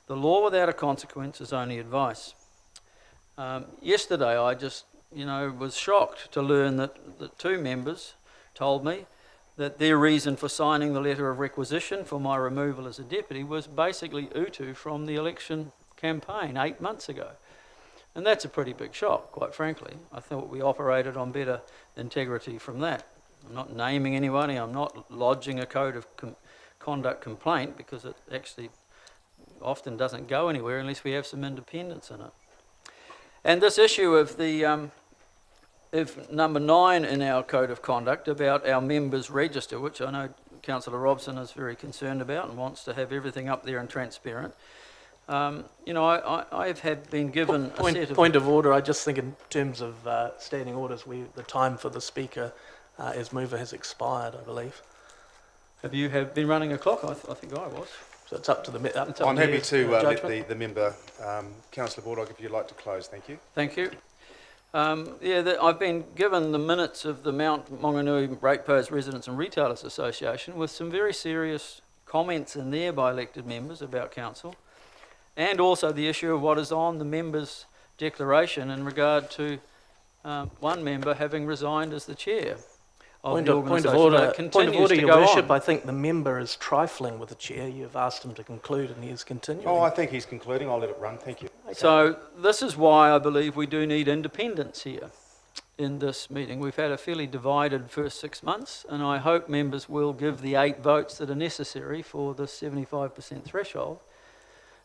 S13: The law without a consequence is only advice. Yesterday I just, was shocked to learn that 2 members told me that their reason for signing the letter of requisition for my removal as a deputy was basically utu from the election campaign 8 months ago. And that's a pretty big shock, quite frankly. I thought we operated on better integrity from that. I'm not naming anybody, I'm not lodging a code of conduct complaint because it actually often doesn't go anywhere unless we have some independence in it. And this issue of the if number 9 in our code of conduct about our members register, which I know Councillor Robson is very concerned about and wants to have everything up there and transparent. I have been given a set of...
S12: Point of order, I just think in terms of standing orders, the time for the speaker as mover has expired, I believe.
S13: Have you been running a clock? I think I was.
S12: So it's up to the...
S1: I'm happy to let the member, Councillor Baldock, if you'd like to close. Thank you.
S13: Thank you. I've been given the minutes of the Mount Maunganui Ratepayers Residents and Retailers Association with some very serious comments in there by elected members about council, and also the issue of what is on the members' declaration in regard to one member having resigned as the chair of the organisation.
S12: Point of order, Your Worship. I think the member is trifling with the chair. You've asked him to conclude and he is continuing.
S1: Oh, I think he's concluding. I'll let it run. Thank you.
S12: Okay.
S13: So this is why I believe we do need independence here in this meeting. We've had a fairly divided first 6 months, and I hope members will give the 8 votes that are necessary for the 75% threshold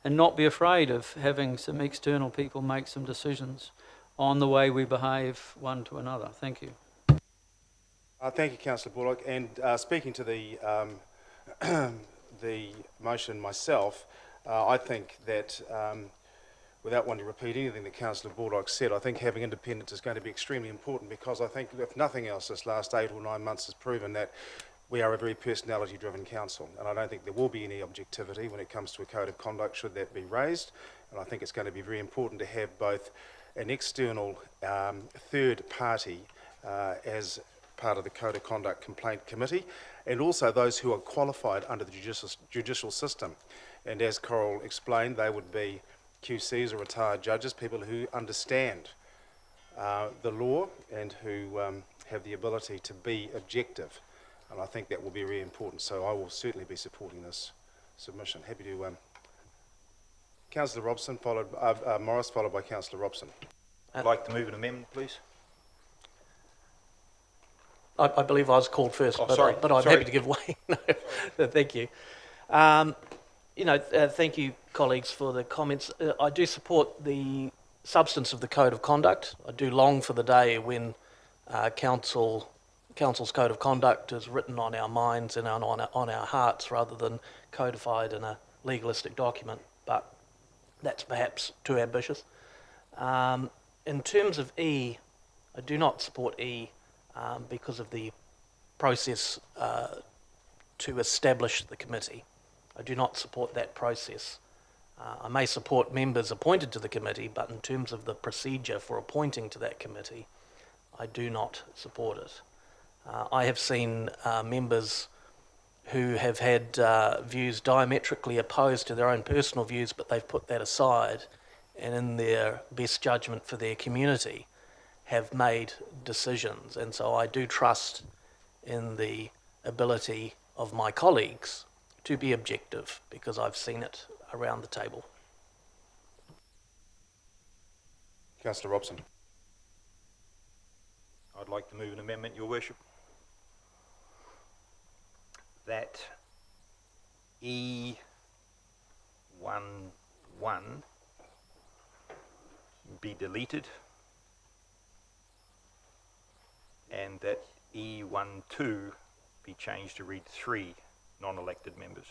S13: and not be afraid of having some external people make some decisions on the way we behave one to another. Thank you.
S1: Thank you, Councillor Bullock. And speaking to the the motion myself, I think that, without wanting to repeat anything that Councillor Bullock said, I think having independence is going to be extremely important, because I think, if nothing else, this last 8 or 9 months has proven that we are a very personality-driven council, and I don't think there will be any objectivity when it comes to a code of conduct should that be raised. And I think it's going to be very important to have both an external third party as part of the Code of Conduct Complaint Committee, and also those who are qualified under the judicial system. And as Coral explained, they would be QCs or retired judges, people who understand the law and who have the ability to be objective. And I think that will be really important. So I will certainly be supporting this submission. Happy to... Councillor Robson, Morris, followed by Councillor Robson.
S8: I'd like to move an amendment, please.
S12: I believe I was called first, but I'm happy to give way. No, thank you. Thank you, colleagues, for the comments. I do support the substance of the Code of Conduct. I do long for the day when Council's Code of Conduct is written on our minds and on our hearts rather than codified in a legalistic document, but that's perhaps too ambitious. In terms of E, I do not support E because of the process to establish the committee. I do not support that process. I may support members appointed to the committee, but in terms of the procedure for appointing to that committee, I do not support it. I have seen members who have had views diametrically opposed to their own personal views, but they've put that aside and in their best judgment for their community have made decisions. And so I do trust in the ability of my colleagues to be objective, because I've seen it around the table.
S1: Councillor Robson.
S8: I'd like to move an amendment, Your Worship, that E11 be deleted and that E12 be changed to read 3 non-elected members.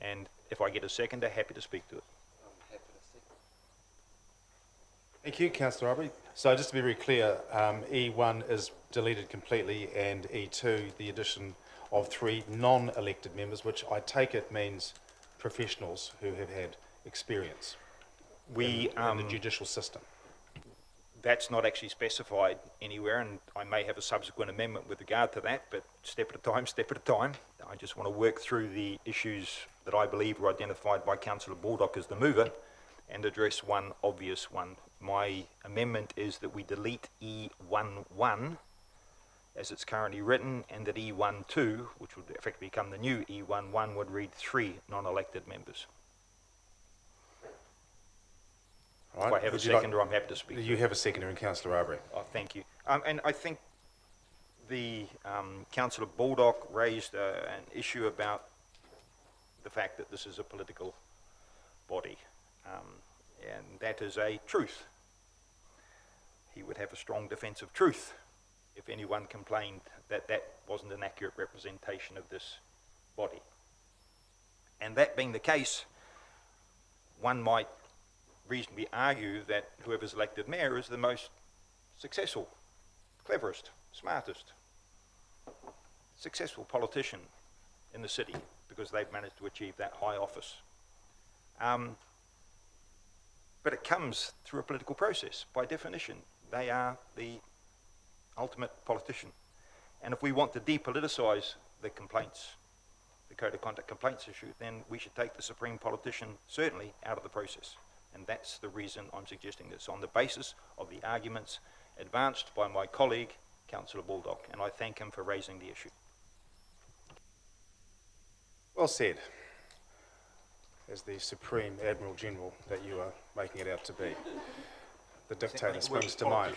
S8: And if I get a seconder, happy to speak to it.
S1: Thank you, Councillor Aubrey. So just to be very clear, E1 is deleted completely, and E2, the addition of 3 non-elected members, which I take it means professionals who have had experience in the judicial system.
S8: That's not actually specified anywhere, and I may have a subsequent amendment with regard to that, but step at a time, step at a time. I just want to work through the issues that I believe were identified by Councillor Baldock as the mover and address one obvious one. My amendment is that we delete E11 as it's currently written, and that E12, which would effectively become the new E11, would read 3 non-elected members.
S1: Right.
S8: If I have a seconder, I'm happy to speak.
S1: You have a seconder in Councillor Aubrey.
S8: Oh, thank you. And I think the Councillor Baldock raised an issue about the fact that this is a political body, and that is a truth. He would have a strong defence of truth if anyone complained that that wasn't an accurate representation of this body. And that being the case, one might reasonably argue that whoever's elected mayor is the most successful, cleverest, smartest, successful politician in the city because they've managed to achieve that high office. But it comes through a political process. By definition, they are the ultimate politician. And if we want to depoliticise the complaints, the Code of Conduct complaints issue, then we should take the supreme politician certainly out of the process. And that's the reason I'm suggesting this, on the basis of the arguments advanced by my colleague, Councillor Baldock, and I thank him for raising the issue.
S1: Well said. As the Supreme Admiral General that you are making it out to be. The dictator springs to mind.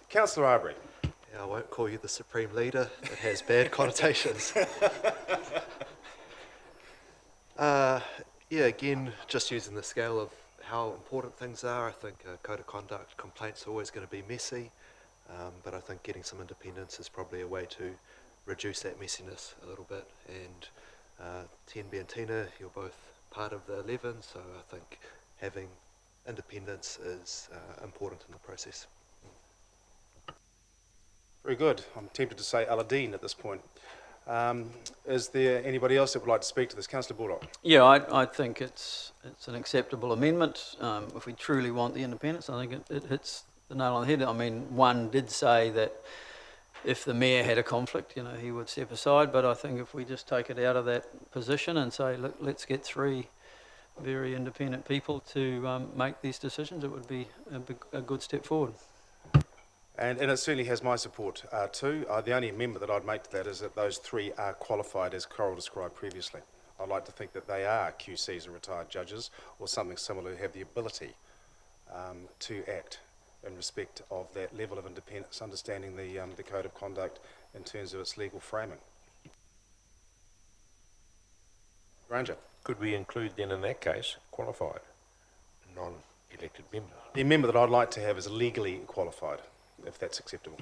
S1: Councillor Aubrey.
S10: Yeah, I won't call you the Supreme Leader. It has bad connotations. Yeah, again, just using the scale of how important things are, I think Code of Conduct complaints are always going to be messy, but I think getting some independence is probably a way to reduce that messiness a little bit. And Tenby and Tina, you're both part of the 11, so I think having independence is important in the process.
S1: Very good. I'm tempted to say Aladdin at this point. Is there anybody else that would like to speak to this? Councillor Baldock.
S13: Yeah, I think it's an acceptable amendment. If we truly want the independence, I think it hits the nail on the head. I mean, one did say that if the mayor had a conflict, you know, he would step aside. But I think if we just take it out of that position and say, look, let's get 3 very independent people to make these decisions, it would be a good step forward.
S1: And it certainly has my support too. The only amendment that I'd make to that is that those 3 are qualified, as Coral described previously. I'd like to think that they are QCs or retired judges or something similar who have the ability to act in respect of that level of independence, understanding the Code of Conduct in terms of its legal framing. Ranger.
S15: Could we include then in that case qualified, non-elected members?
S1: The amendment that I'd like to have is legally qualified, if that's acceptable.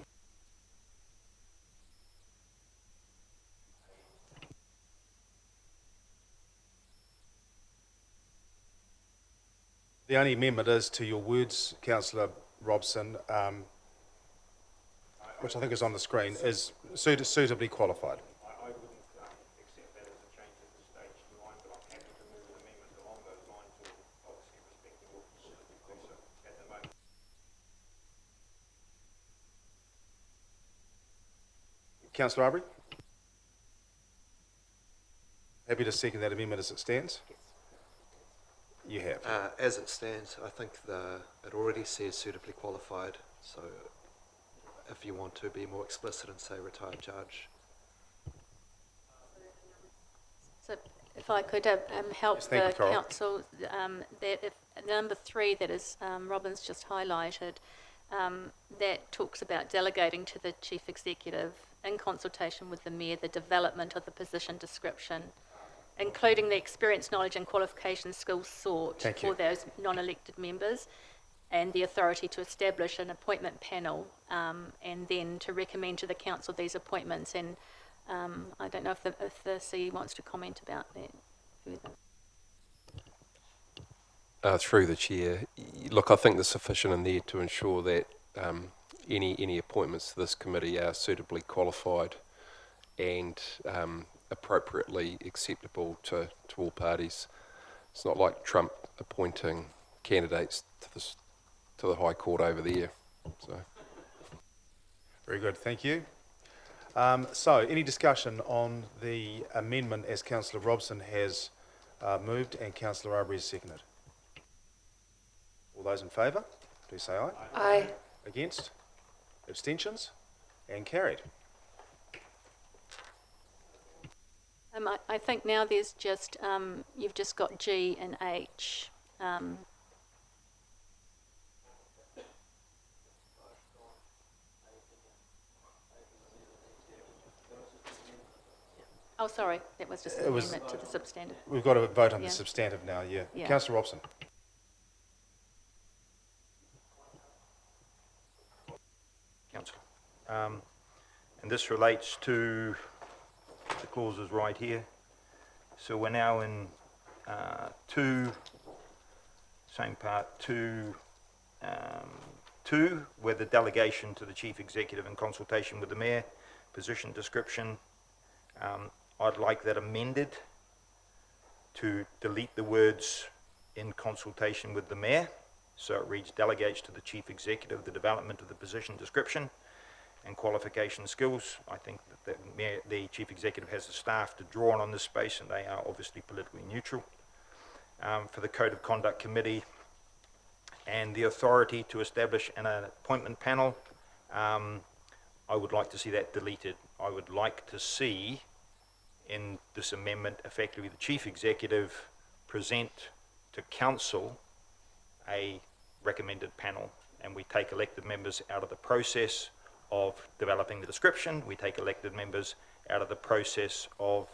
S1: The only amendment is to your words, Councillor Robson, which I think is on the screen, is suitably qualified.
S8: I wouldn't accept that as a change at this stage to mine, but I'm happy to move an amendment along those lines, or obviously respecting what you said at the moment.
S1: Councillor Aubrey? Happy to second that amendment as it stands? You have.
S10: As it stands, I think it already says suitably qualified, so if you want to be more explicit and say retired judge.
S14: So if I could help
S1: Yes, thank you,
S14: the
S1: Coral.
S14: council, that if number 3 that is Robin's just highlighted, that talks about delegating to the chief executive in consultation with the mayor the development of the position description, including the experience, knowledge and qualification skills sought for those non-elected members, and the authority to establish an appointment panel, and then to recommend to the council these appointments. And I don't know if the CE wants to comment about that further.
S7: Through the chair, look, I think there's sufficient in there to ensure that any appointments to this committee are suitably qualified and appropriately acceptable to all parties. It's not like Trump appointing candidates to the High Court over there. So.
S1: Very good, thank you. So, any discussion on the amendment as Councillor Robson has moved and Councillor Arbery has seconded? All those in favour, please say aye.
S5: Aye.
S1: Against? Abstentions? And carried.
S14: I think now there's just, you've just got G and H. Oh, sorry, that was just an amendment to the substandard.
S1: We've got to vote on
S14: Yeah.
S1: the substantive now, yeah.
S14: Yeah.
S1: Councillor Robson.
S8: Councillor. And this relates to the clauses right here. So we're now in 2, same part, 2, where the delegation to the Chief Executive in consultation with the Mayor, position description, I'd like that amended to delete the words in consultation with the Mayor. So it reads, delegates to the Chief Executive the development of the position description and qualification skills. I think that the Chief Executive has the staff to draw on this space, and they are obviously politically neutral. For the Code of Conduct Committee and the authority to establish an appointment panel, I would like to see that deleted. I would like to see in this amendment effectively the Chief Executive present to Council a recommended panel, and we take elected members out of the process of developing the description. We take elected members out of the process of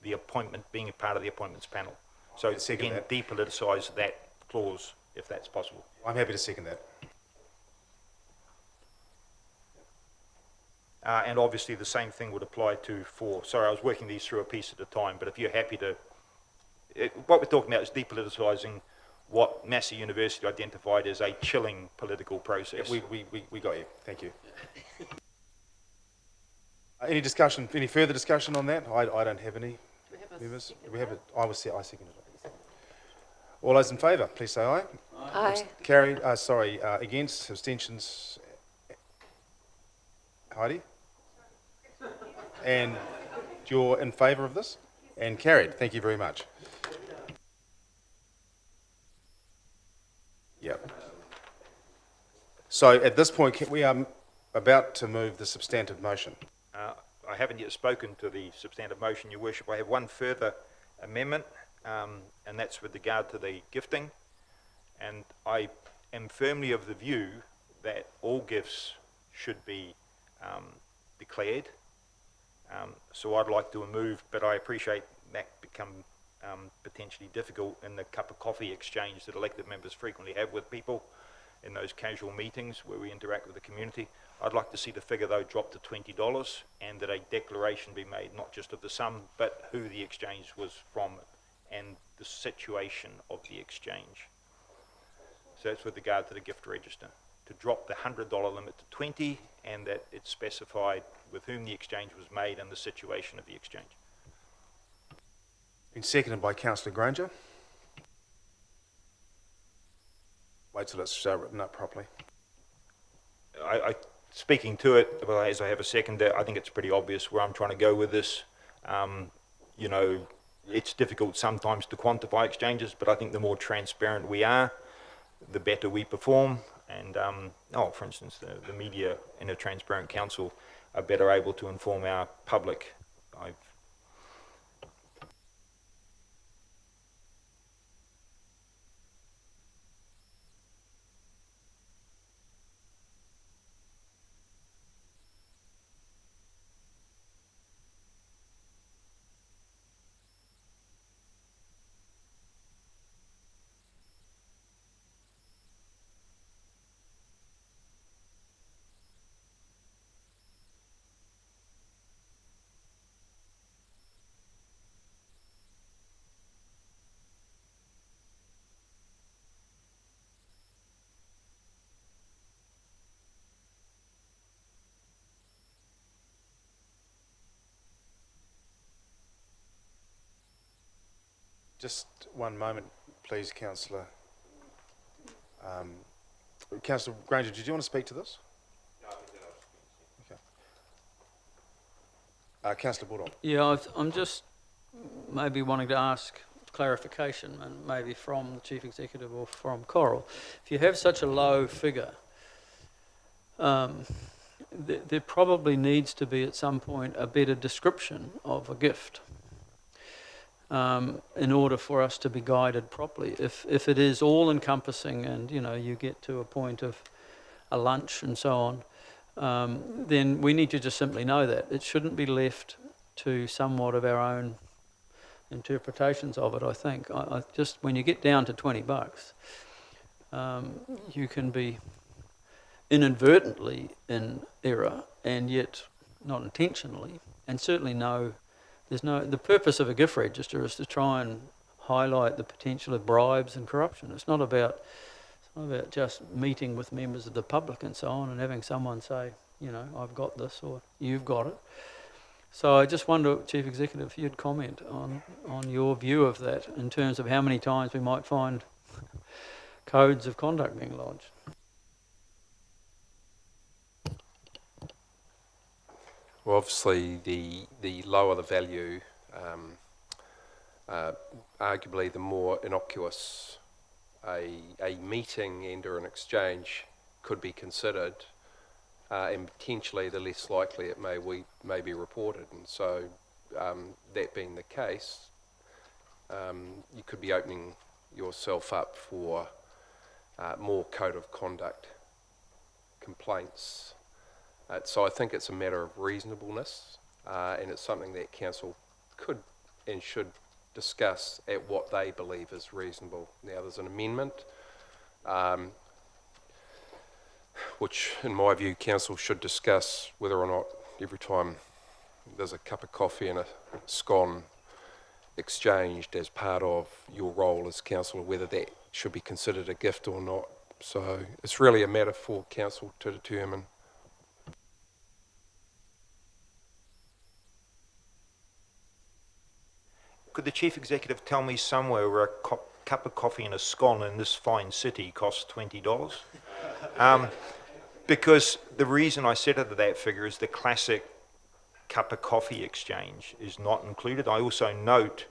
S8: the appointment, being a part of the appointments panel. So again, depoliticise that clause if that's possible.
S1: I'm happy to second that.
S8: And obviously the same thing would apply to 4. Sorry, I was working these through a piece at a time, but if you're happy to... what we're talking about is depoliticising what Massey University identified as a chilling political process.
S1: Yeah, we got you. Thank you. Any discussion? Any further discussion on that? I don't have any. Members? We have it. I seconded it. All those in favour, please say aye.
S5: Aye.
S1: Carried. Against. Abstentions. Heidi. And you're in favour of this? And carried. Thank you very much. Yep. So at this point, we are about to move the substantive motion.
S8: I haven't yet spoken to the substantive motion, Your Worship. I have one further amendment, and that's with regard to the gifting. And I am firmly of the view that all gifts should be declared. So I'd like to move, but I appreciate that become potentially difficult in the cup of coffee exchange that elected members frequently have with people in those casual meetings where we interact with the community. I'd like to see the figure though drop to $20 and that a declaration be made not just of the sum but who the exchange was from and the situation of the exchange. So that's with regard to the gift register. To drop the $100 limit to 20 and that it's specified with whom the exchange was made and the situation of the exchange.
S1: Been seconded by Councillor Granger. Wait till it's written up properly.
S8: Speaking to it, as I have a second, I think it's pretty obvious where I'm trying to go with this. You know, it's difficult sometimes to quantify exchanges, but I think the more transparent we are, the better we perform. And, for instance, the media in a transparent council are better able to inform our public.
S1: Just one moment, please, Councillor. Councillor Granger, did you want to speak to this? No, I think that okay. Councillor Bulldog.
S13: Yeah, I'm just maybe wanting to ask clarification, and maybe from the Chief Executive or from Coral. If you have such a low figure, there probably needs to be at some point a better description of a gift in order for us to be guided properly. If it is all encompassing and you get to a point of a lunch and so on, then we need to just simply know that. It shouldn't be left to somewhat of our own interpretations of it, I think. I just, when you get down to $20, you can be inadvertently in error and yet not intentionally, and certainly the purpose of a gift register is to try and highlight the potential of bribes and corruption. It's not about just meeting with members of the public and so on and having someone say, I've got this or you've got it. So I just wonder, Chief Executive, if you'd comment on your view of that in terms of how many times we might find codes of conduct being lodged.
S7: Well, obviously, the lower the value, arguably the more innocuous a meeting and or an exchange could be considered, and potentially the less likely it may be reported. And so, that being the case, you could be opening yourself up for more code of conduct complaints. So I think it's a matter of reasonableness, and it's something that Council could and should discuss at what they believe is reasonable. Now, there's an amendment, which in my view Council should discuss whether or not every time there's a cup of coffee and a scone exchanged as part of your role as Councillor, whether that should be considered a gift or not. So it's really a matter for Council to determine.
S8: Could the Chief Executive tell me somewhere where a cup of coffee and a scone in this fine city costs $20? Because the reason I set it at that figure is the classic cup of coffee exchange is not included. I also note,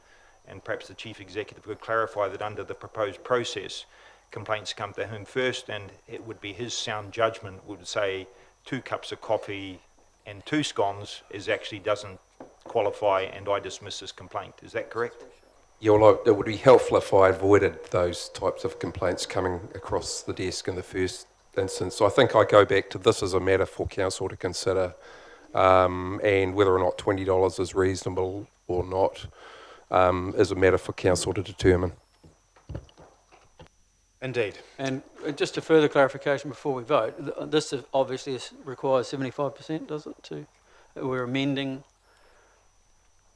S8: and perhaps the Chief Executive could clarify, that under the proposed process, complaints come to him first, and it would be his sound judgment would say 2 cups of coffee and 2 scones actually doesn't qualify, and I dismiss this complaint. Is that correct?
S7: Yeah, well, it would be helpful if I avoided those types of complaints coming across the desk in the first instance. So I think I go back to this as a matter for Council to consider, and whether or not $20 is reasonable or not is a matter for Council to determine.
S1: Indeed.
S13: And just a further clarification before we vote, this obviously requires 75%, does it? We're amending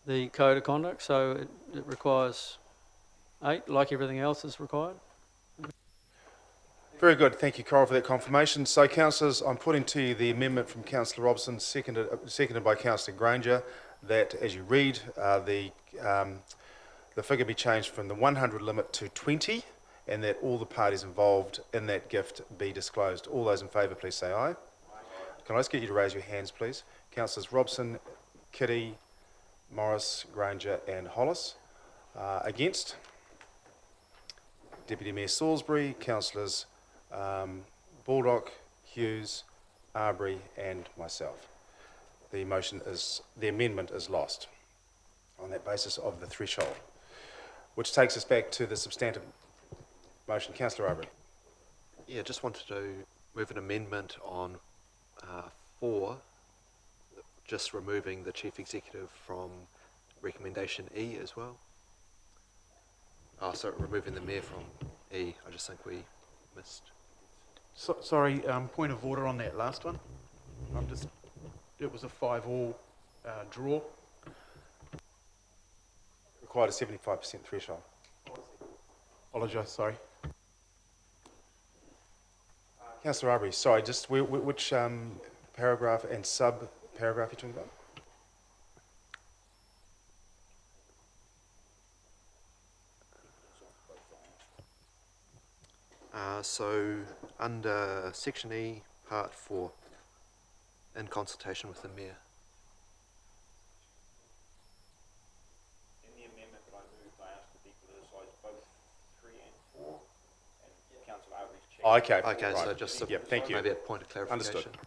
S13: the code of conduct, so it requires 8, like everything else is required.
S1: Very good. Thank you, Coral, for that confirmation. So, councillors, I'm putting to you the amendment from Councillor Robson, seconded by Councillor Granger, that as you read, the figure be changed from the 100 limit to 20, and that all the parties involved in that gift be disclosed. All those in favour, please say aye. Can I just get you to raise your hands, please? Councillors Robson, Kitty, Morris, Granger and Hollis. Against? Deputy Mayor Salisbury, Councillors Baldock, Hughes, Arbery and myself. The amendment is lost on that basis of the threshold, which takes us back to the substantive motion. Councillor Arbery.
S10: Yeah, just wanted to move an amendment on 4, just removing the Chief Executive from recommendation E as well. Oh, sorry, removing the Mayor from E. I just think we missed.
S16: Sorry, point of order on that last one. It was a 5-all draw.
S1: Required a 75% threshold.
S16: Apologise, sorry.
S1: Councillor Arbery, sorry, just which paragraph and sub-paragraph you're talking about?
S10: So under Section E, Part 4, in consultation with the Mayor.
S8: In the amendment that I moved, I asked to depoliticise both 3 and 4, and council outreach check.
S1: Oh, okay.
S10: Okay,
S1: right.
S10: so just a,
S1: Thank you.
S10: maybe a point of clarification.
S1: Understood.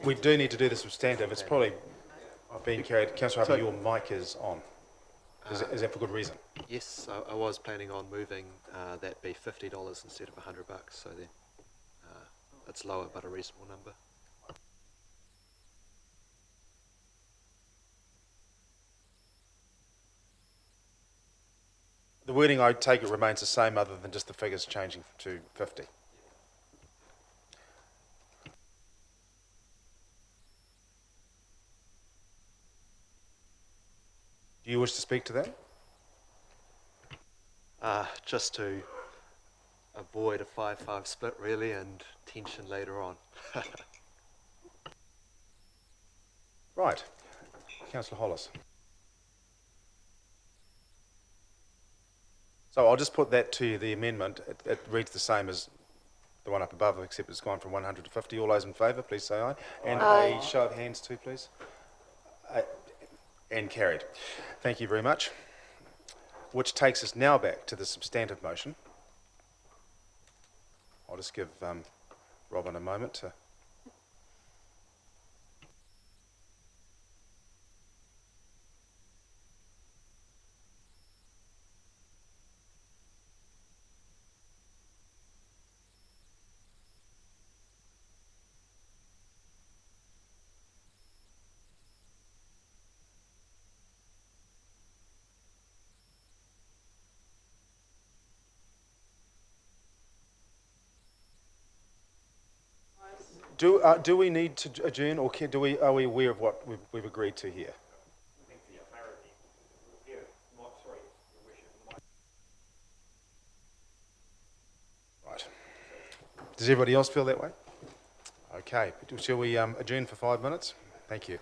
S1: We do need to do the substantive. It's probably been carried. Councillor Harper, your mic is on. Is that for good reason?
S10: Yes, I was planning on moving that be $50 instead of $100, so then it's lower but a reasonable number.
S1: The wording, I take it, remains the same other than just the figures changing to 50. Do you wish to speak to that?
S10: Just to avoid a 5-5 split really and tension later on.
S1: Right. Councillor Hollis. So I'll just put that to the amendment. It reads the same as the one up above, except it's gone from 100 to 50. All those in favour, please say aye. And
S2: Aye.
S1: a show of hands too, please. And carried. Thank you very much. Which takes us now back to the substantive motion. I'll just give Robin a moment to... Do we need to adjourn, or are we aware of what we've agreed to here? Right. Does everybody else feel that way? Okay. Shall we adjourn for 5 minutes? Thank you.